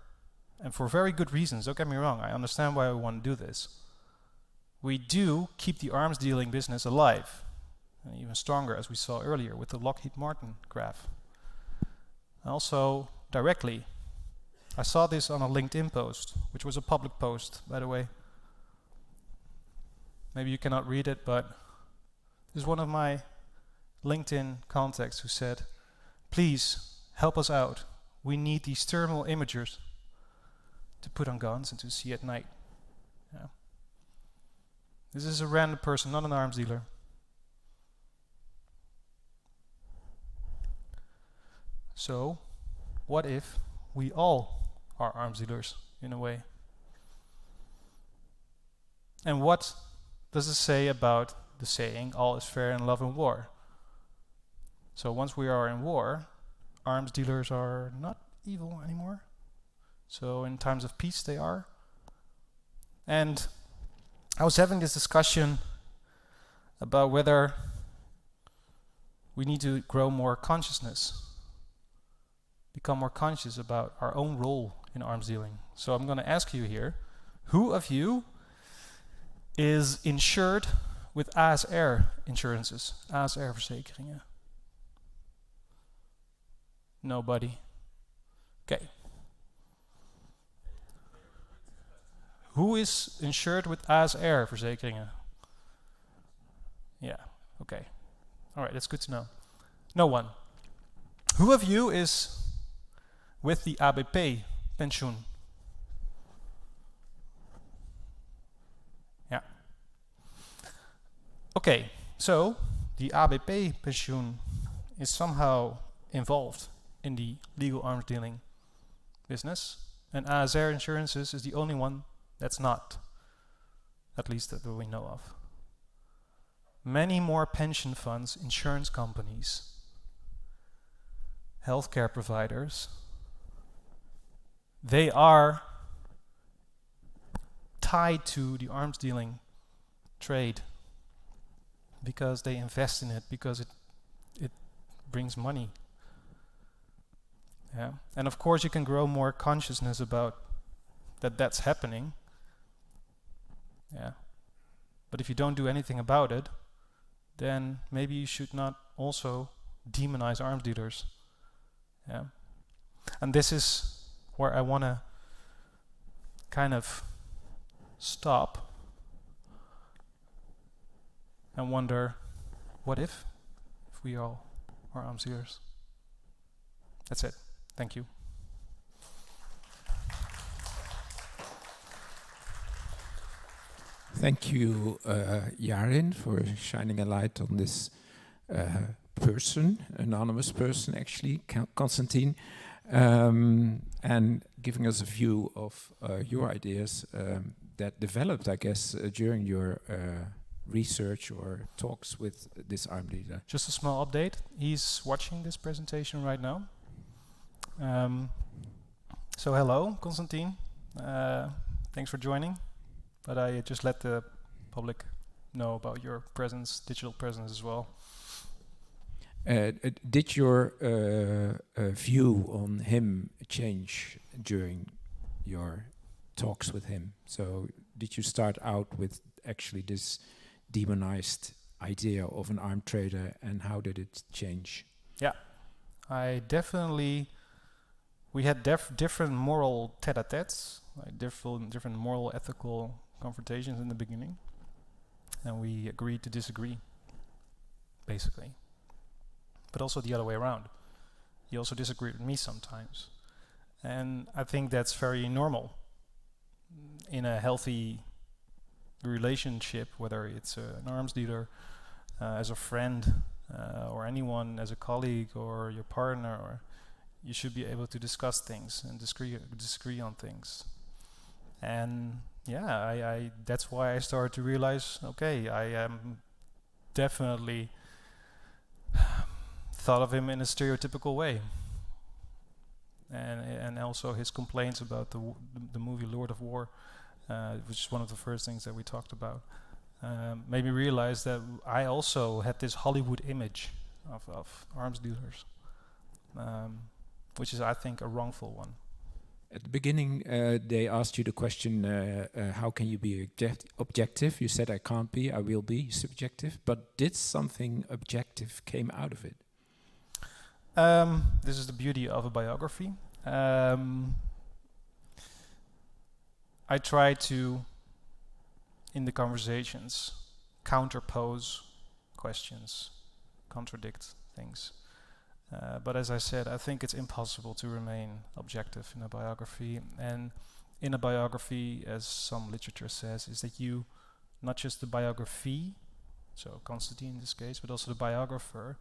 and for very good reasons, don't get me wrong, I understand why we want to do this. We do keep the arms dealing business alive, and even stronger, as we saw earlier with the Lockheed Martin graph. Also, directly, I saw this on a LinkedIn post, which was a public post, by the way. Maybe you cannot read it, but this is one of my LinkedIn contacts who said, please help us out. We need these thermal imagers to put on guns and to see at night. Yeah. This is a random person, not an arms dealer. So, what if we all are arms dealers in a way? And what does it say about the saying, all is fair in love and war? So once we are in war, arms dealers are not evil anymore. So in times of peace they are. And I was having this discussion about whether we need to grow more consciousness, become more conscious about our own role in arms dealing. So I'm going to ask you here, who of you is insured with ASR insurances, ASR verzekeringen? Nobody. Okay. Who is insured with ASR verzekeringen? Yeah, okay. All right, that's good to know. No one. Who of you is with the ABP pensioen? Yeah. Okay, so the ABP pensioen is somehow involved in the legal arms dealing business, and ASR insurances is the only one that's not, at least that we know of. Many more pension funds, insurance companies, healthcare providers, they are tied to the arms dealing trade because they invest in it, because it brings money. Yeah. And of course you can grow more consciousness about that's happening. Yeah. But if you don't do anything about it, then maybe you should not also demonize arms dealers. Yeah. And this is where I want to kind of stop and wonder, what if we all are arms dealers? That's it. Thank you. Thank you, Yarin, for shining a light on this person, anonymous person actually, Constantine, and giving us a view of your ideas that developed, I guess, during your research or talks with this armed leader. Just a small update. He's watching this presentation right now. So hello, Constantine. Thanks for joining. But I just let the public know about your presence, digital presence as well. Did your view on him change during your talks with him? So did you start out with actually this demonized idea of an armed trader, and how did it change? Yeah, we had different moral tete-a-tetes, like different moral, ethical confrontations in the beginning, and we agreed to disagree, basically. But also the other way around. He also disagreed with me sometimes. And I think that's very normal in a healthy relationship, whether it's an arms dealer, as a friend, or anyone as a colleague or your partner, or you should be able to discuss things and disagree on things. And yeah, I that's why I started to realize, okay, I am definitely thought of him in a stereotypical way. And also his complaints about the movie Lord of War, which is one of the first things that we talked about, made me realize that I also had this Hollywood image of arms dealers, which is, I think, a wrongful one. At the beginning, they asked you the question, how can you be objective? You said, I can't be, I will be subjective. But did something objective came out of it? This is the beauty of a biography. I try to, in the conversations, counterpose questions, contradict things. But as I said, I think it's impossible to remain objective in a biography. And in a biography, as some literature says, is that you, not just the biography, so Constantine in this case, but also the biographer,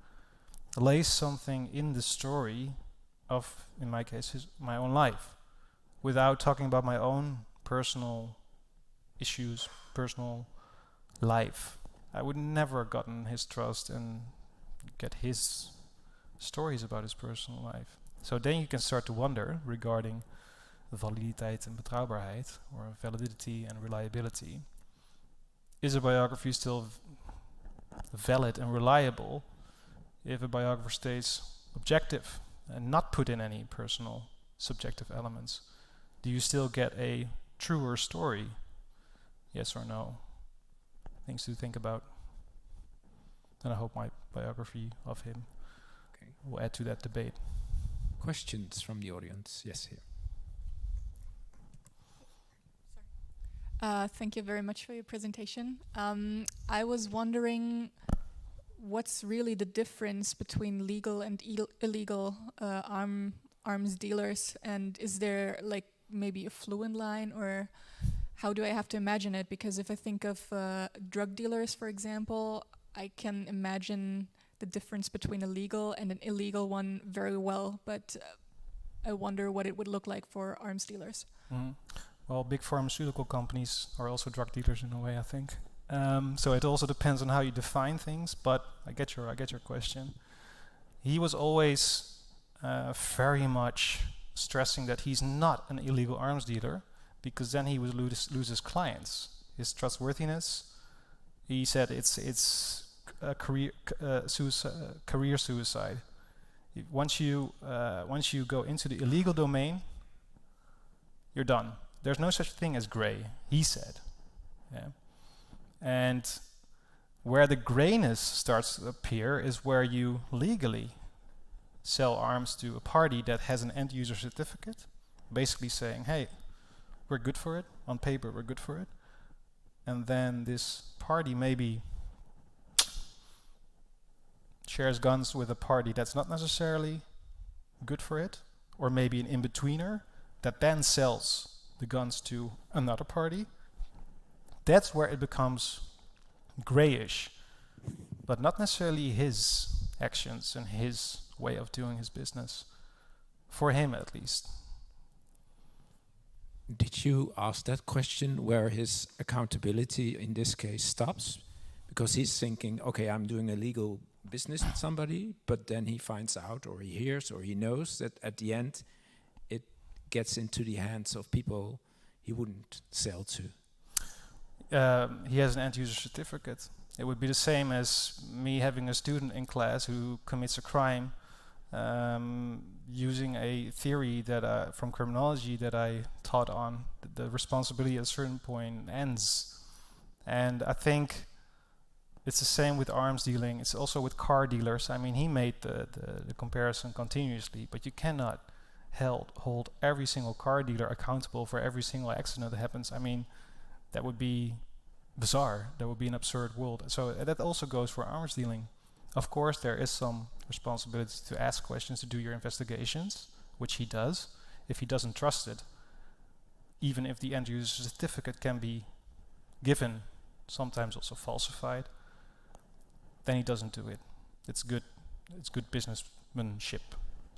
lays something in the story of, in my case, my own life, without talking about my own personal issues, personal life. I would never have gotten his trust and get his stories about his personal life. So then you can start to wonder regarding validiteit en betrouwbaarheid, or validity and reliability. Is a biography still valid and reliable if a biographer stays objective and not put in any personal subjective elements? Do you still get a truer story? Yes or no? Things to think about. And I hope my biography of him will add to that debate. Questions from the audience? Yes, here. Thank you very much for your presentation. I was wondering what's really the difference between legal and illegal arms dealers, and is there like maybe a fluent line, or how do I have to imagine it? Because if I think of drug dealers, for example, I can imagine the difference between a legal and an illegal one very well, but I wonder what it would look like for arms dealers. Mm-hmm. Well, big pharmaceutical companies are also drug dealers in a way, I think. So it also depends on how you define things, but I get your question. He was always very much stressing that he's not an illegal arms dealer, because then he would lose his clients, his trustworthiness. He said it's a career suicide. Once you go into the illegal domain, you're done. There's no such thing as gray, he said. Yeah. And where the grayness starts to appear is where you legally sell arms to a party that has an end user certificate, basically saying, hey, we're good for it. On paper, we're good for it. And then this party maybe shares guns with a party that's not necessarily good for it, or maybe an in-betweener that then sells the guns to another party. That's where it becomes grayish, but not necessarily his actions and his way of doing his business, for him at least. Did you ask that question where his accountability in this case stops? Because he's thinking, okay, I'm doing a legal business with somebody, but then he finds out, or he hears, or he knows that at the end it gets into the hands of people he wouldn't sell to. He has an end-user certificate. It would be the same as me having a student in class who commits a crime using a theory that from criminology that I taught on. The responsibility at a certain point ends. And I think it's the same with arms dealing. It's also with car dealers. I mean, he made the comparison continuously, but you cannot hold every single car dealer accountable for every single accident that happens. I mean, that would be bizarre. That would be an absurd world. So that also goes for arms dealing. Of course, there is some responsibility to ask questions, to do your investigations, which he does. If he doesn't trust it, even if the end-user certificate can be given, sometimes also falsified, then he doesn't do it. It's good businessmanship,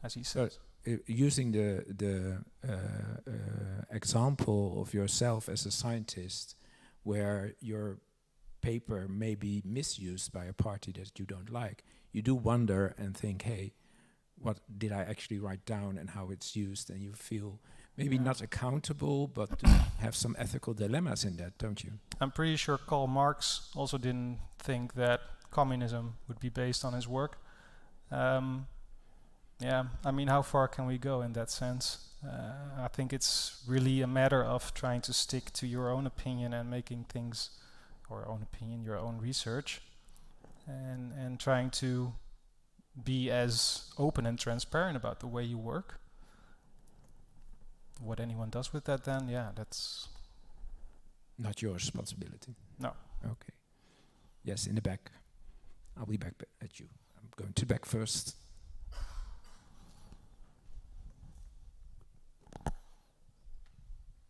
as he says. Using the example of yourself as a scientist, where your paper may be misused by a party that you don't like, you do wonder and think, hey, what did I actually write down and how it's used? And you feel maybe not accountable, but have some ethical dilemmas in that, don't you? I'm pretty sure Karl Marx also didn't think that communism would be based on his work. Yeah, I mean, how far can we go in that sense? I think it's really a matter of trying to stick to your own opinion and making things, or own opinion, your own research, and trying to be as open and transparent about the way you work. What anyone does with that then, yeah, that's... Not your responsibility. No. Okay. Yes, in the back. I'll be back at you. I'm going to back first.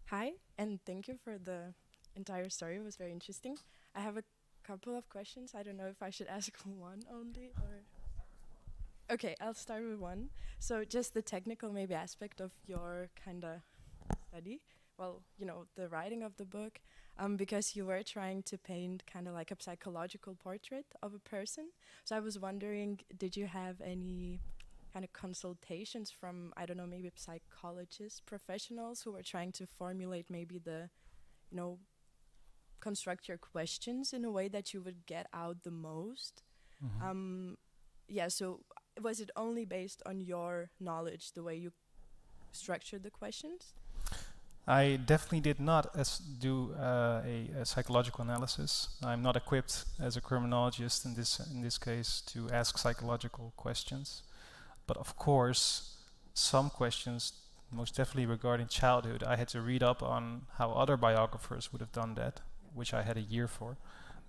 Hi, and thank you for the entire story. It was very interesting. I have a couple of questions. I don't know if I should ask one only or... Okay, I'll start with one. So just the technical maybe aspect of your kind of study. Well, you know, the writing of the book, because you were trying to paint kind of like a psychological portrait of a person. So I was wondering, did you have any kind of consultations from, I don't know, maybe psychologists, professionals who are trying to formulate maybe the, construct your questions in a way that you would get out the most. So was it only based on your knowledge, the way you structured the questions? I definitely did not do a psychological analysis. I'm not equipped as a criminologist in this case to ask psychological questions. But of course, some questions, most definitely regarding childhood, I had to read up on how other biographers would have done that, which I had a year for.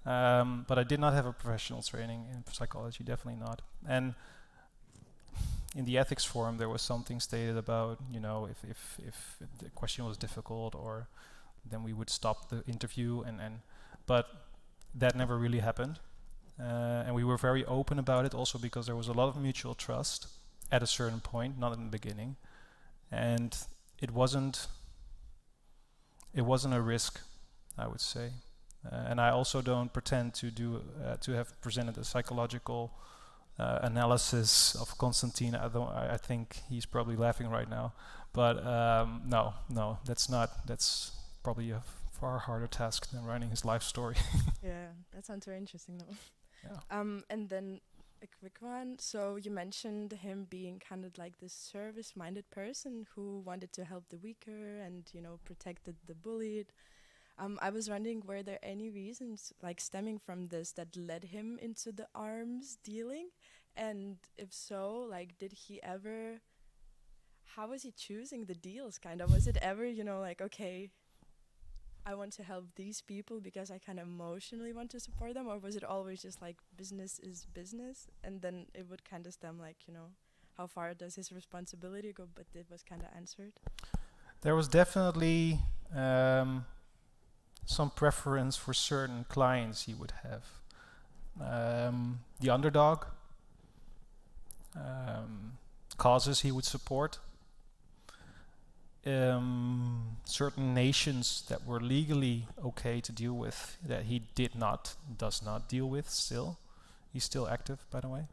But I did not have a professional training in psychology, definitely not. And in the ethics forum, there was something stated about, if the question was difficult, or then we would stop the interview, but that never really happened. And we were very open about it also because there was a lot of mutual trust at a certain point, not in the beginning. And it wasn't a risk, I would say. And I also don't pretend to have presented a psychological analysis of Constantine. I think he's probably laughing right now. But no, that's probably a far harder task than writing his life story. Yeah, that sounds very interesting though. Yeah. And then a quick one. So you mentioned him being kind of like this service-minded person who wanted to help the weaker and, protected the bullied. I was wondering, were there any reasons, like stemming from this, that led him into the arms dealing? And if so, like, how was he choosing the deals, kind of? Was it ever, like, okay, I want to help these people because I kind of emotionally want to support them? Or was it always just like business is business? And then it would kind of stem like, how far does his responsibility go? But it was kind of answered. There was definitely some preference for certain clients he would have. The underdog, causes he would support, certain nations that were legally okay to deal with that he does not deal with still. He's still active, by the way.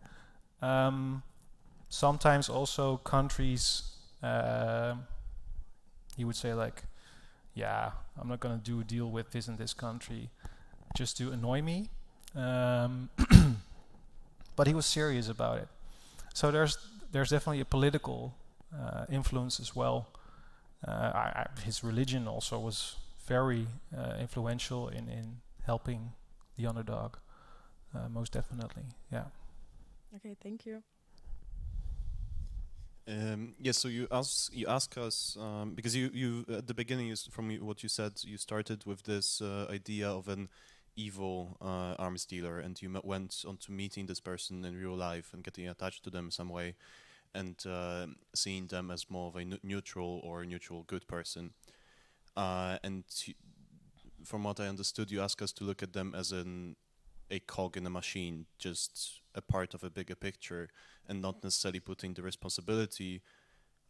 Sometimes also countries, he would say like, yeah, I'm not going to do a deal with this and this country just to annoy me. But he was serious about it. So there's definitely a political influence as well. His religion also was very influential in helping the underdog, most definitely, yeah. Okay, thank you. Yes, so you ask us because you at the beginning, from what you said, you started with this idea of an evil arms dealer, and you went on to meeting this person in real life and getting attached to them some way, and seeing them as more of a neutral good person. And from what I understood, you ask us to look at them as a cog in a machine, just a part of a bigger picture, and not necessarily putting the responsibility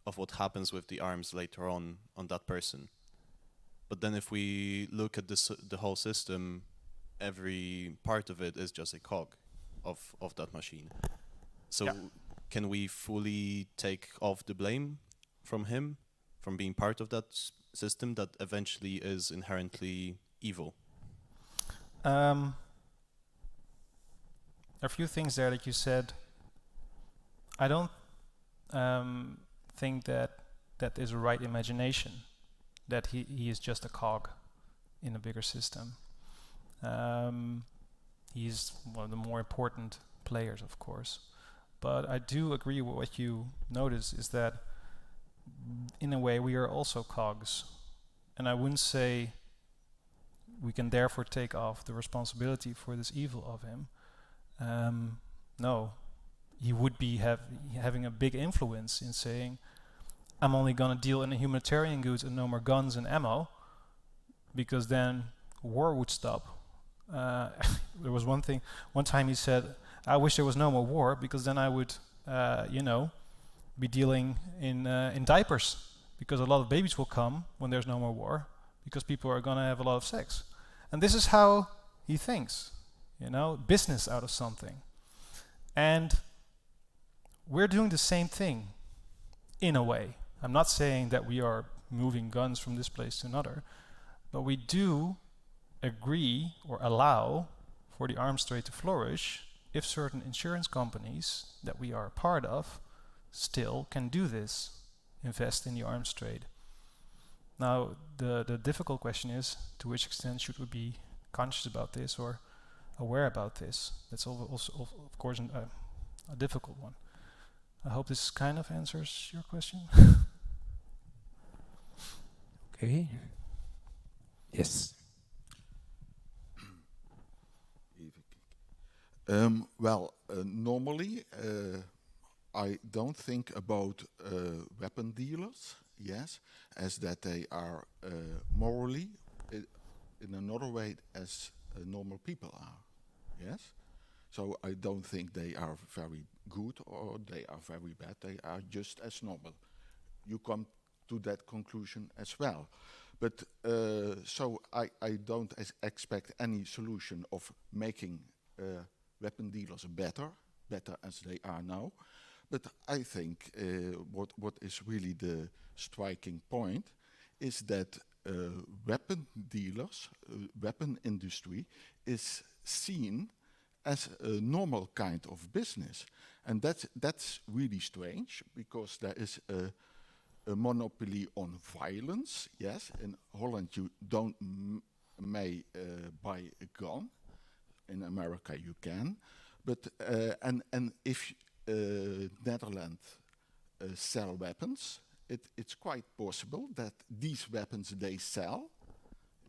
of what happens with the arms later on that person. But then if we look at the whole system, every part of it is just a cog of that machine. So yeah. Can we fully take off the blame from him, from being part of that system that eventually is inherently evil? There are a few things there that you said. I don't think that is a right imagination, that he is just a cog in a bigger system. He's one of the more important players, of course. But I do agree with what you notice, is that in a way we are also cogs. And I wouldn't say we can therefore take off the responsibility for this evil of him. No, he would be having a big influence in saying, I'm only going to deal in humanitarian goods and no more guns and ammo, because then war would stop. There was one time he said, I wish there was no more war, because then I would, be dealing in diapers, because a lot of babies will come when there's no more war, because people are going to have a lot of sex. And this is how he thinks, business out of something. And we're doing the same thing in a way. I'm not saying that we are moving guns from this place to another, but we do agree or allow for the arms trade to flourish if certain insurance companies that we are a part of still can do this, invest in the arms trade. Now, the difficult question is, to which extent should we be conscious about this or aware about this? That's also of course, a difficult one. I hope this kind of answers your question. Okay. Yes. Normally, I don't think about weapon dealers, yes, as that they are morally in another way as normal people are, yes. So I don't think they are very good or they are very bad. They are just as normal. You come to that conclusion as well. But so I don't expect any solution of making weapon dealers better as they are now. But I think what is really the striking point is that weapon dealers, weapon industry is seen as a normal kind of business. And that's really strange, because there is a monopoly on violence. Yes, in Holland you don't may buy a gun. In America you can, but and if Netherlands sell weapons, it's quite possible that these weapons they sell,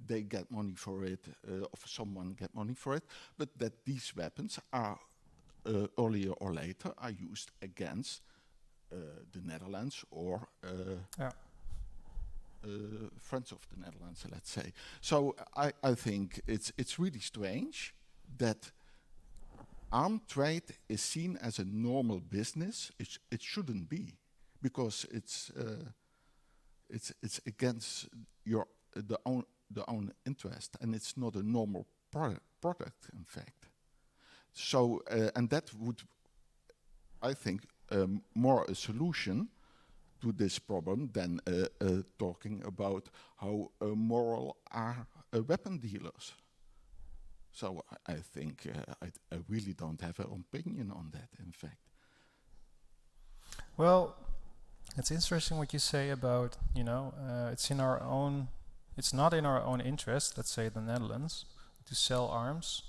they get money for it, or someone get money for it, but that these weapons are earlier or later are used against the Netherlands or friends of the Netherlands, let's say. So I think it's really strange that armed trade is seen as a normal business. It shouldn't be, because it's against the own interest, and it's not a normal product in fact. So and that would, I think, more a solution to this problem than talking about how moral are weapon dealers. So I think I really don't have an opinion on that, in fact. Well, it's interesting what you say about, it's not in our own interest, let's say the Netherlands, to sell arms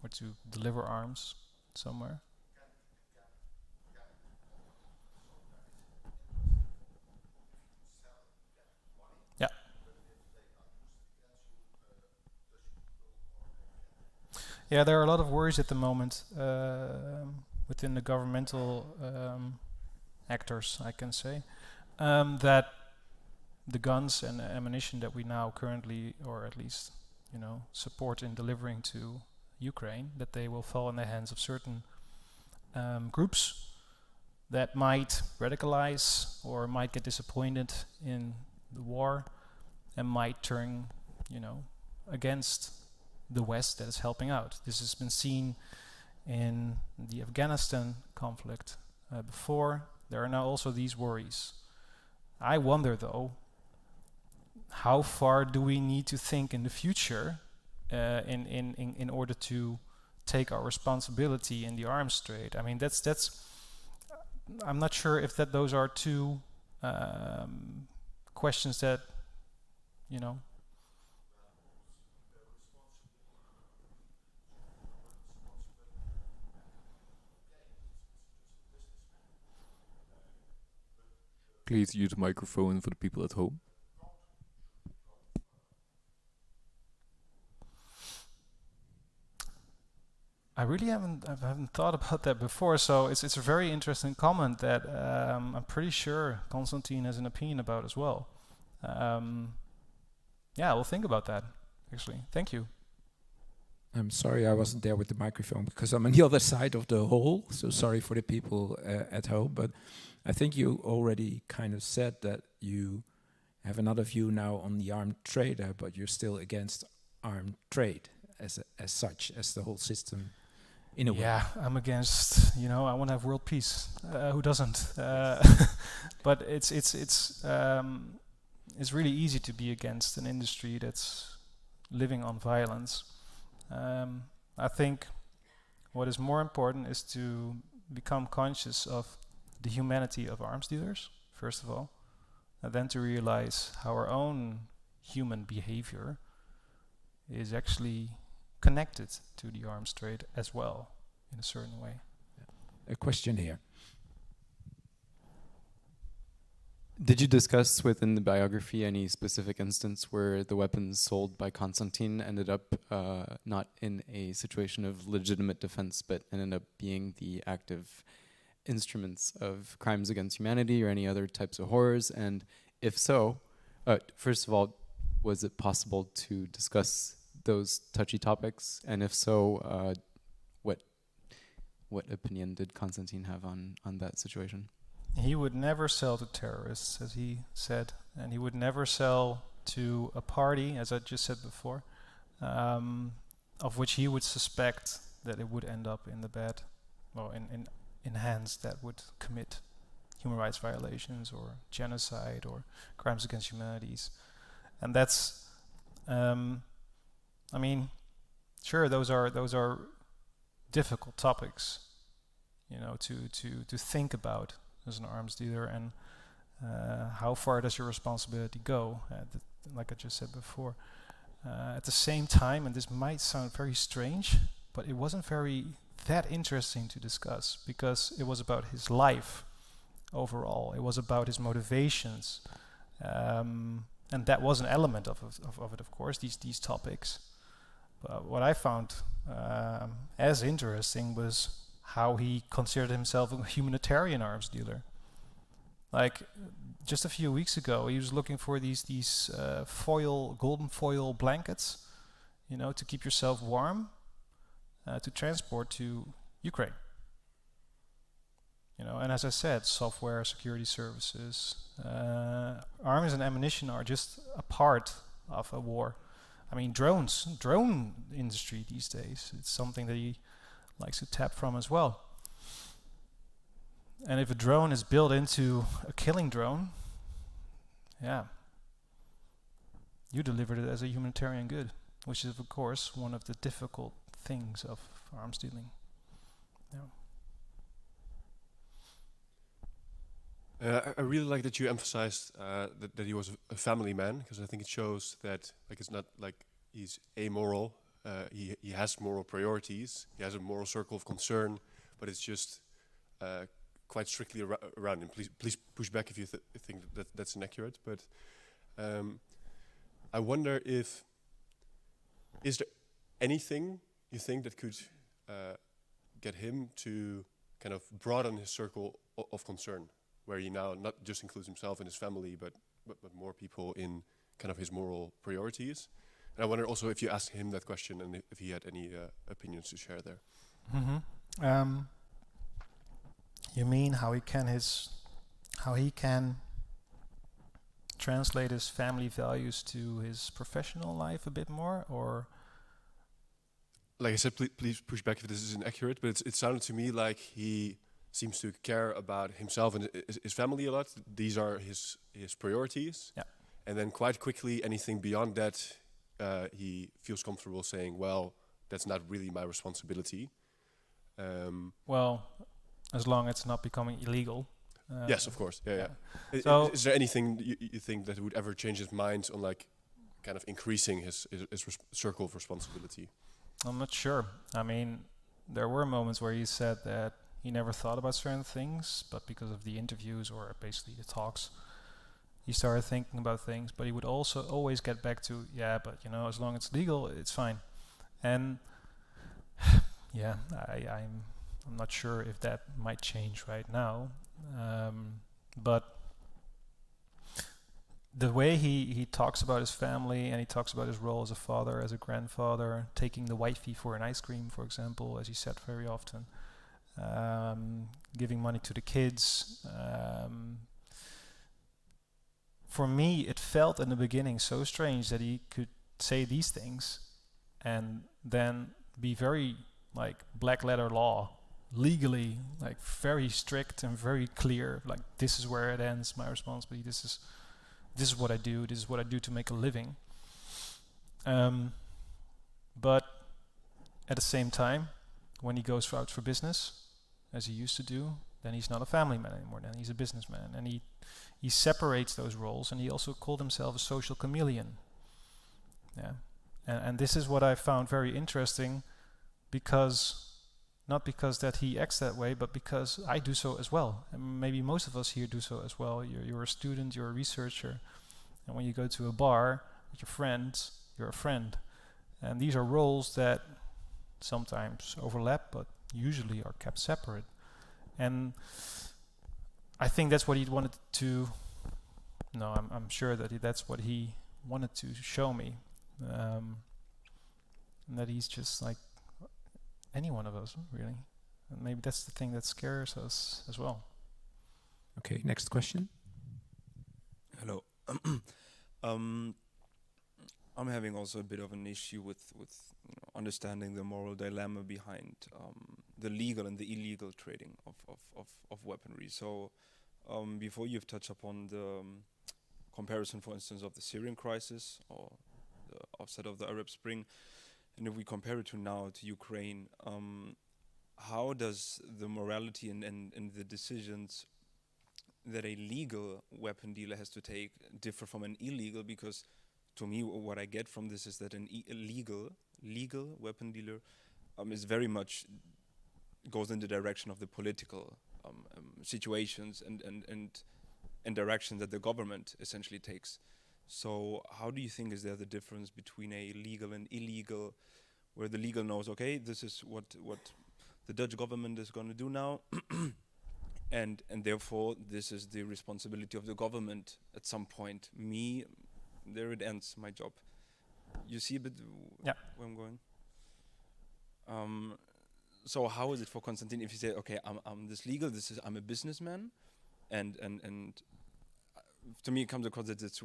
or to deliver arms somewhere. Yeah. Yeah, there are a lot of worries at the moment within the governmental actors, I can say, that the guns and ammunition that we now currently, or at least, support in delivering to Ukraine, that they will fall in the hands of certain groups that might radicalize or might get disappointed in the war and might turn, against the West that is helping out. This has been seen in the Afghanistan conflict before. There are now also these worries. I wonder, though, how far do we need to think in the future in order to take our responsibility in the arms trade? I mean, that's. I'm not sure if those are two questions that, Please use the microphone for the people at home. I really haven't thought about that before. So it's a very interesting comment that I'm pretty sure Constantine has an opinion about as well. Yeah, we'll think about that. Actually, thank you. I'm sorry I wasn't there with the microphone because I'm on the other side of the hall. So sorry for the people at home, but I think you already kind of said that you have another view now on the armed trader, but you're still against armed trade as such, as the whole system in a way. Yeah, I'm against. I want to have world peace. Who doesn't? But it's really easy to be against an industry that's living on violence. I think what is more important is to become conscious of the humanity of arms dealers, first of all, and then to realize how our own human behavior is actually connected to the arms trade as well, in a certain way. A question here. Did you discuss within the biography any specific instance where the weapons sold by Constantine ended up not in a situation of legitimate defense, but ended up being the active instruments of crimes against humanity or any other types of horrors? And if so, first of all, was it possible to discuss those touchy topics? And if so, what opinion did Constantine have on that situation? He would never sell to terrorists, as he said, and he would never sell to a party, as I just said before, of which he would suspect that it would end up in the bad, well, in hands that would commit human rights violations or genocide or crimes against humanities. And that's, I mean, sure, those are difficult topics, to think about as an arms dealer, and how far does your responsibility go? Like I just said before. At the same time, and this might sound very strange, but it wasn't that interesting to discuss, because it was about his life overall. It was about his motivations, and that was an element of it, of course. These topics. But what I found as interesting was how he considered himself a humanitarian arms dealer. Like just a few weeks ago, he was looking for these golden foil blankets, to keep yourself warm, to transport to Ukraine. And as I said, software, security services, arms and ammunition are just a part of a war. I mean, drone industry these days, it's something that he likes to tap from as well. And if a drone is built into a killing drone, yeah, you delivered it as a humanitarian good, which is, of course, one of the difficult things of arms dealing. I really like that you emphasized that he was a family man, because I think it shows that it's not like he's amoral. He has moral priorities. He has a moral circle of concern, but it's just quite strictly around him. Please push back if you think that's inaccurate. But I wonder is there anything you think that could get him to kind of broaden his circle of concern, where he now not just includes himself and his family, but more people in kind of his moral priorities? And I wonder also if you asked him that question and if he had any opinions to share there. Mm-hmm. You mean how he can translate his family values to his professional life a bit more, or? Like I said, please push back if this is inaccurate, but it sounded to me like he seems to care about himself and his family a lot. These are his priorities. Yeah. And then quite quickly, anything beyond that, he feels comfortable saying, well, that's not really my responsibility. Well, as long as it's not becoming illegal. Yes, of course. Yeah. So is there anything you think that would ever change his mind on kind of increasing his circle of responsibility? I'm not sure. I mean, there were moments where he said that he never thought about certain things, but because of the interviews or basically the talks, he started thinking about things. But he would also always get back to, but as long as it's legal, it's fine. And I'm not sure if that might change right now. But the way he talks about his family, and he talks about his role as a father, as a grandfather, taking the wifey for an ice cream, for example, as he said very often, giving money to the kids. For me, it felt in the beginning so strange that he could say these things and then be very like black letter law, legally, like very strict and very clear. Like this is where it ends. My responsibility. This is what I do. This is what I do to make a living. But at the same time, when he goes out for business, as he used to do, then he's not a family man anymore. Then he's a businessman, and he separates those roles, and he also called himself a social chameleon. Yeah, and this is what I found very interesting, because not because that he acts that way, but because I do so as well, and maybe most of us here do so as well. You're a student, you're a researcher, and when you go to a bar with your friends, you're a friend, and these are roles that sometimes overlap, but usually are kept separate. And I think that's what he wanted to. No, I'm sure that that's what he wanted to show me, and that he's just like any one of us, really. And maybe that's the thing that scares us as well. Okay, next question. Hello. I'm having also a bit of an issue with understanding the moral dilemma behind the legal and the illegal trading of weaponry. So before you've touched upon the comparison, for instance, of the Syrian crisis or the offset of the Arab Spring, and if we compare it to now to Ukraine, how does the morality and the decisions that a legal weapon dealer has to take differ from an illegal? Because to me, what I get from this is that an legal weapon dealer is very much goes in the direction of the political situations and direction that the government essentially takes. So how do you think is there the difference between a legal and illegal, where the legal knows, okay, this is what the Dutch government is going to do now, and therefore this is the responsibility of the government at some point. There it ends, my job. You see a bit where I'm going? So how is it for Konstantin if you say, okay, I'm this legal, I'm a businessman, and to me it comes across that it's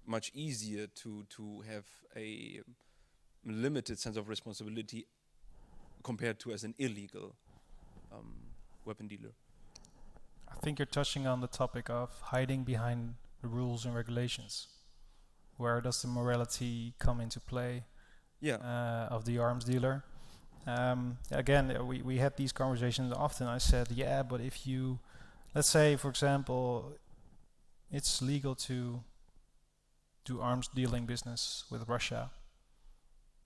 much easier to have a limited sense of responsibility compared to as an illegal weapon dealer. I think you're touching on the topic of hiding behind the rules and regulations. Where does the morality come into play of the arms dealer? Again, we had these conversations often. I said, yeah, but if you, let's say, for example, it's legal to do arms dealing business with Russia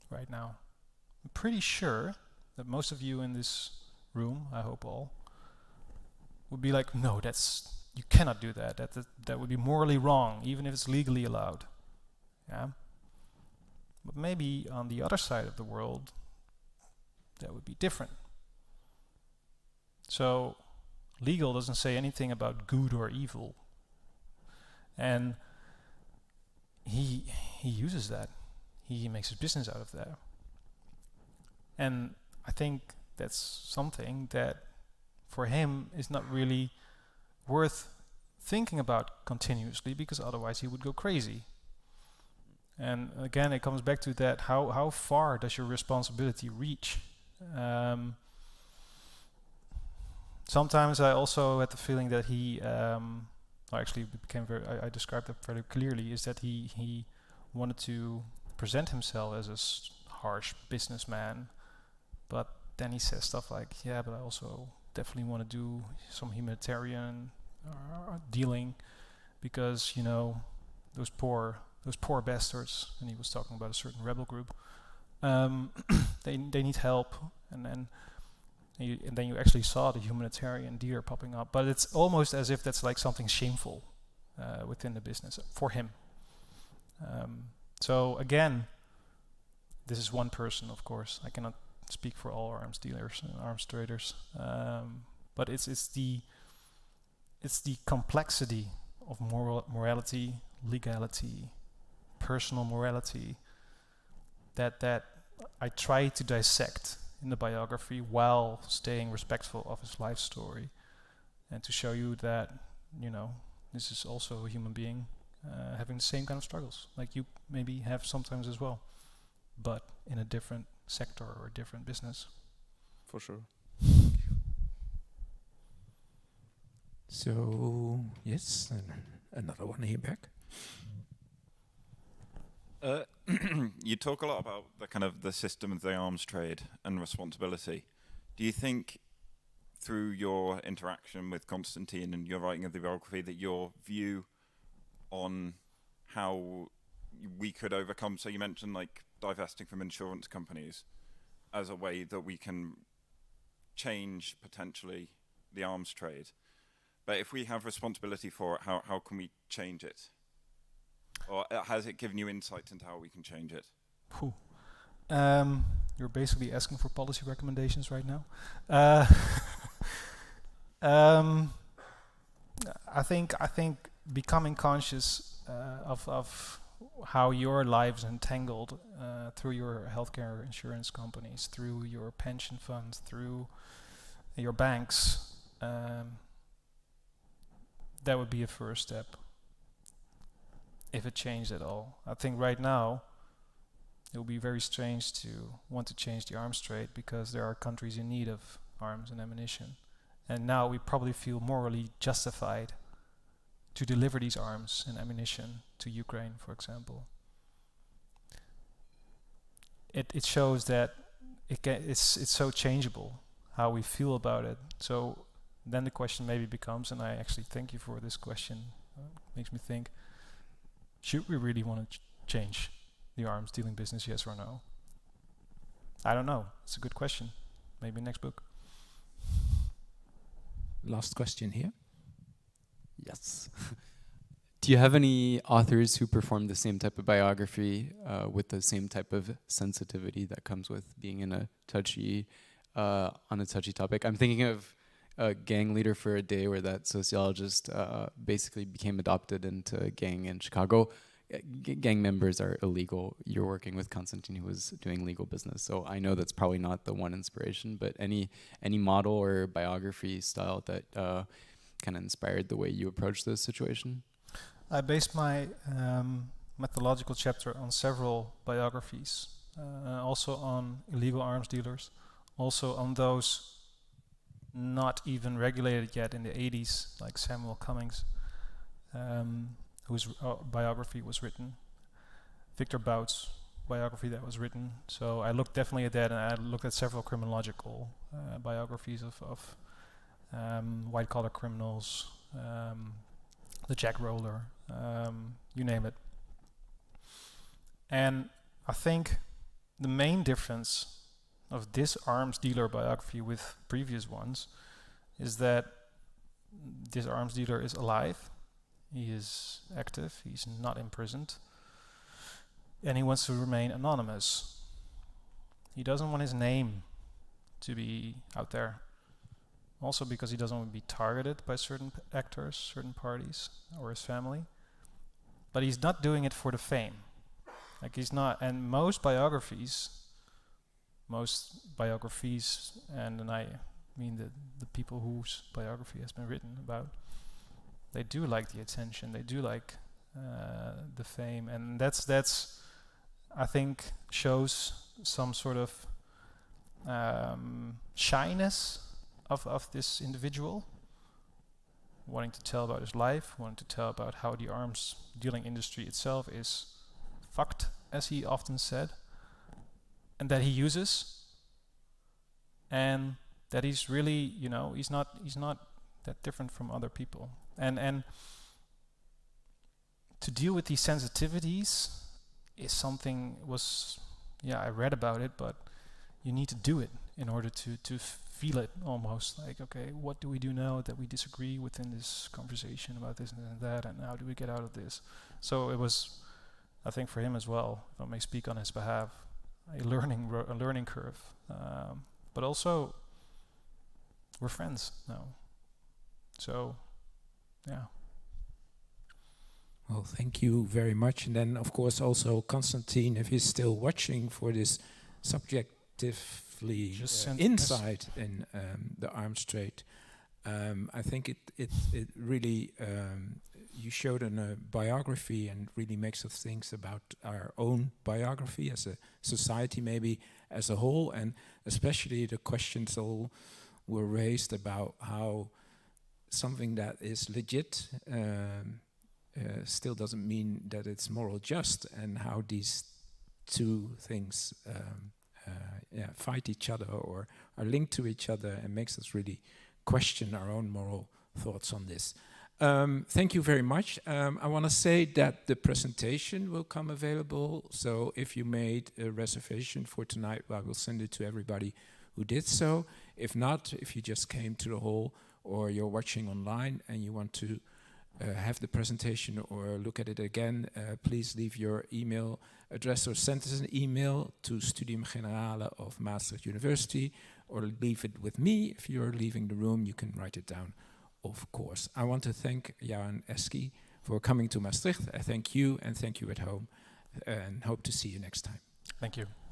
right now. I'm pretty sure that most of you in this room, I hope all, would be like, no, you cannot do that. That would be morally wrong, even if it's legally allowed. Yeah, but maybe on the other side of the world, that would be different. So, legal doesn't say anything about good or evil, and he uses that. He makes his business out of that, and I think that's something that, for him, is not really worth thinking about continuously, because otherwise he would go crazy. And again, it comes back to that, how far does your responsibility reach? Sometimes I also had the feeling that he, actually became I described that very clearly, is that he wanted to present himself as a harsh businessman, but then he says stuff like, yeah, but I also definitely want to do some humanitarian dealing, because, those poor bastards, and he was talking about a certain rebel group, they need help, and then you actually saw the humanitarian dealer popping up, but it's almost as if that's like something shameful within the business for him. So again, this is one person, of course. I cannot speak for all arms dealers and arms traders, but it's the complexity of morality, legality, personal morality that I try to dissect in the biography while staying respectful of his life story, and to show you that this is also a human being having the same kind of struggles like you maybe have sometimes as well, but in a different sector or a different business. for sure. So, yes, another one here back. You talk a lot about the kind of the system of the arms trade and responsibility. Do you think through your interaction with Constantine and your writing of the biography that your view on how we could overcome, so you mentioned like divesting from insurance companies as a way that we can change potentially the arms trade, but if we have responsibility for it, how can we change it? Or has it given you insight into how we can change it? You're basically asking for policy recommendations right now. I think becoming conscious of how your lives entangled through your healthcare insurance companies, through your pension funds, through your banks, that would be a first step. If it changed at all. I think right now it would be very strange to want to change the arms trade because there are countries in need of arms and ammunition. And now we probably feel morally justified to deliver these arms and ammunition to Ukraine, for example. It shows that it's so changeable how we feel about it. So then the question maybe becomes, and I actually thank you for this question, makes me think, should we really want to change the arms dealing business, yes or no? I don't know. It's a good question. Maybe next book. Last question here. Yes. Do you have any authors who perform the same type of biography with the same type of sensitivity that comes with being in a touchy, on a touchy topic? I'm thinking of Gang Leader for a Day, where that sociologist basically became adopted into a gang in Chicago. Gang members are illegal. You're working with Constantine, who was doing legal business. So I know that's probably not the one inspiration, but any model or biography style that kind of inspired the way you approach this situation? I based my methodological chapter on several biographies, also on illegal arms dealers, also on those not even regulated yet in the 80s, like Samuel Cummings, whose biography was written, Victor Bout's biography that was written. So I looked definitely at that, and I looked at several criminological biographies of white-collar criminals, the Jack Roller, you name it. And I think the main difference of this arms dealer biography with previous ones is that this arms dealer is alive, he is active, he's not imprisoned, and he wants to remain anonymous. He doesn't want his name to be out there. Also because he doesn't want to be targeted by certain actors, certain parties, or his family. But he's not doing it for the fame. Like he's not, and most biographies, and I mean the people whose biography has been written about, they do like the attention, they do like the fame, and that's I think shows some sort of shyness of this individual, wanting to tell about his life, wanting to tell about how the arms dealing industry itself is fucked, as he often said, and that he uses, and that he's really, he's not that different from other people. And to deal with these sensitivities is something I read about it, but you need to do it in order to feel it almost. Like, okay, what do we do now that we disagree within this conversation about this and that, and how do we get out of this? So it was, I think for him as well, if I may speak on his behalf, a learning curve. But also, we're friends now. So, yeah. Well, thank you very much. And then, of course, also Constantine, if he's still watching, for this subjectively insight in the arms trade. I think it really you showed in a biography and really makes us think about our own biography as a society, maybe as a whole, and especially the questions all were raised about how something that is legit still doesn't mean that it's moral just, and how these two things fight each other or are linked to each other, and makes us really question our own moral thoughts on this. Thank you very much. I want to say that the presentation will come available, so if you made a reservation for tonight, I will send it to everybody who did so. If not, if you just came to the hall or you're watching online and you want to have the presentation or look at it again, please leave your email address or send us an email to Studium Generale of Maastricht University, or leave it with me. If you're leaving the room, you can write it down, of course. I want to thank Yarin Eski for coming to Maastricht. I thank you, and thank you at home, and hope to see you next time. Thank you.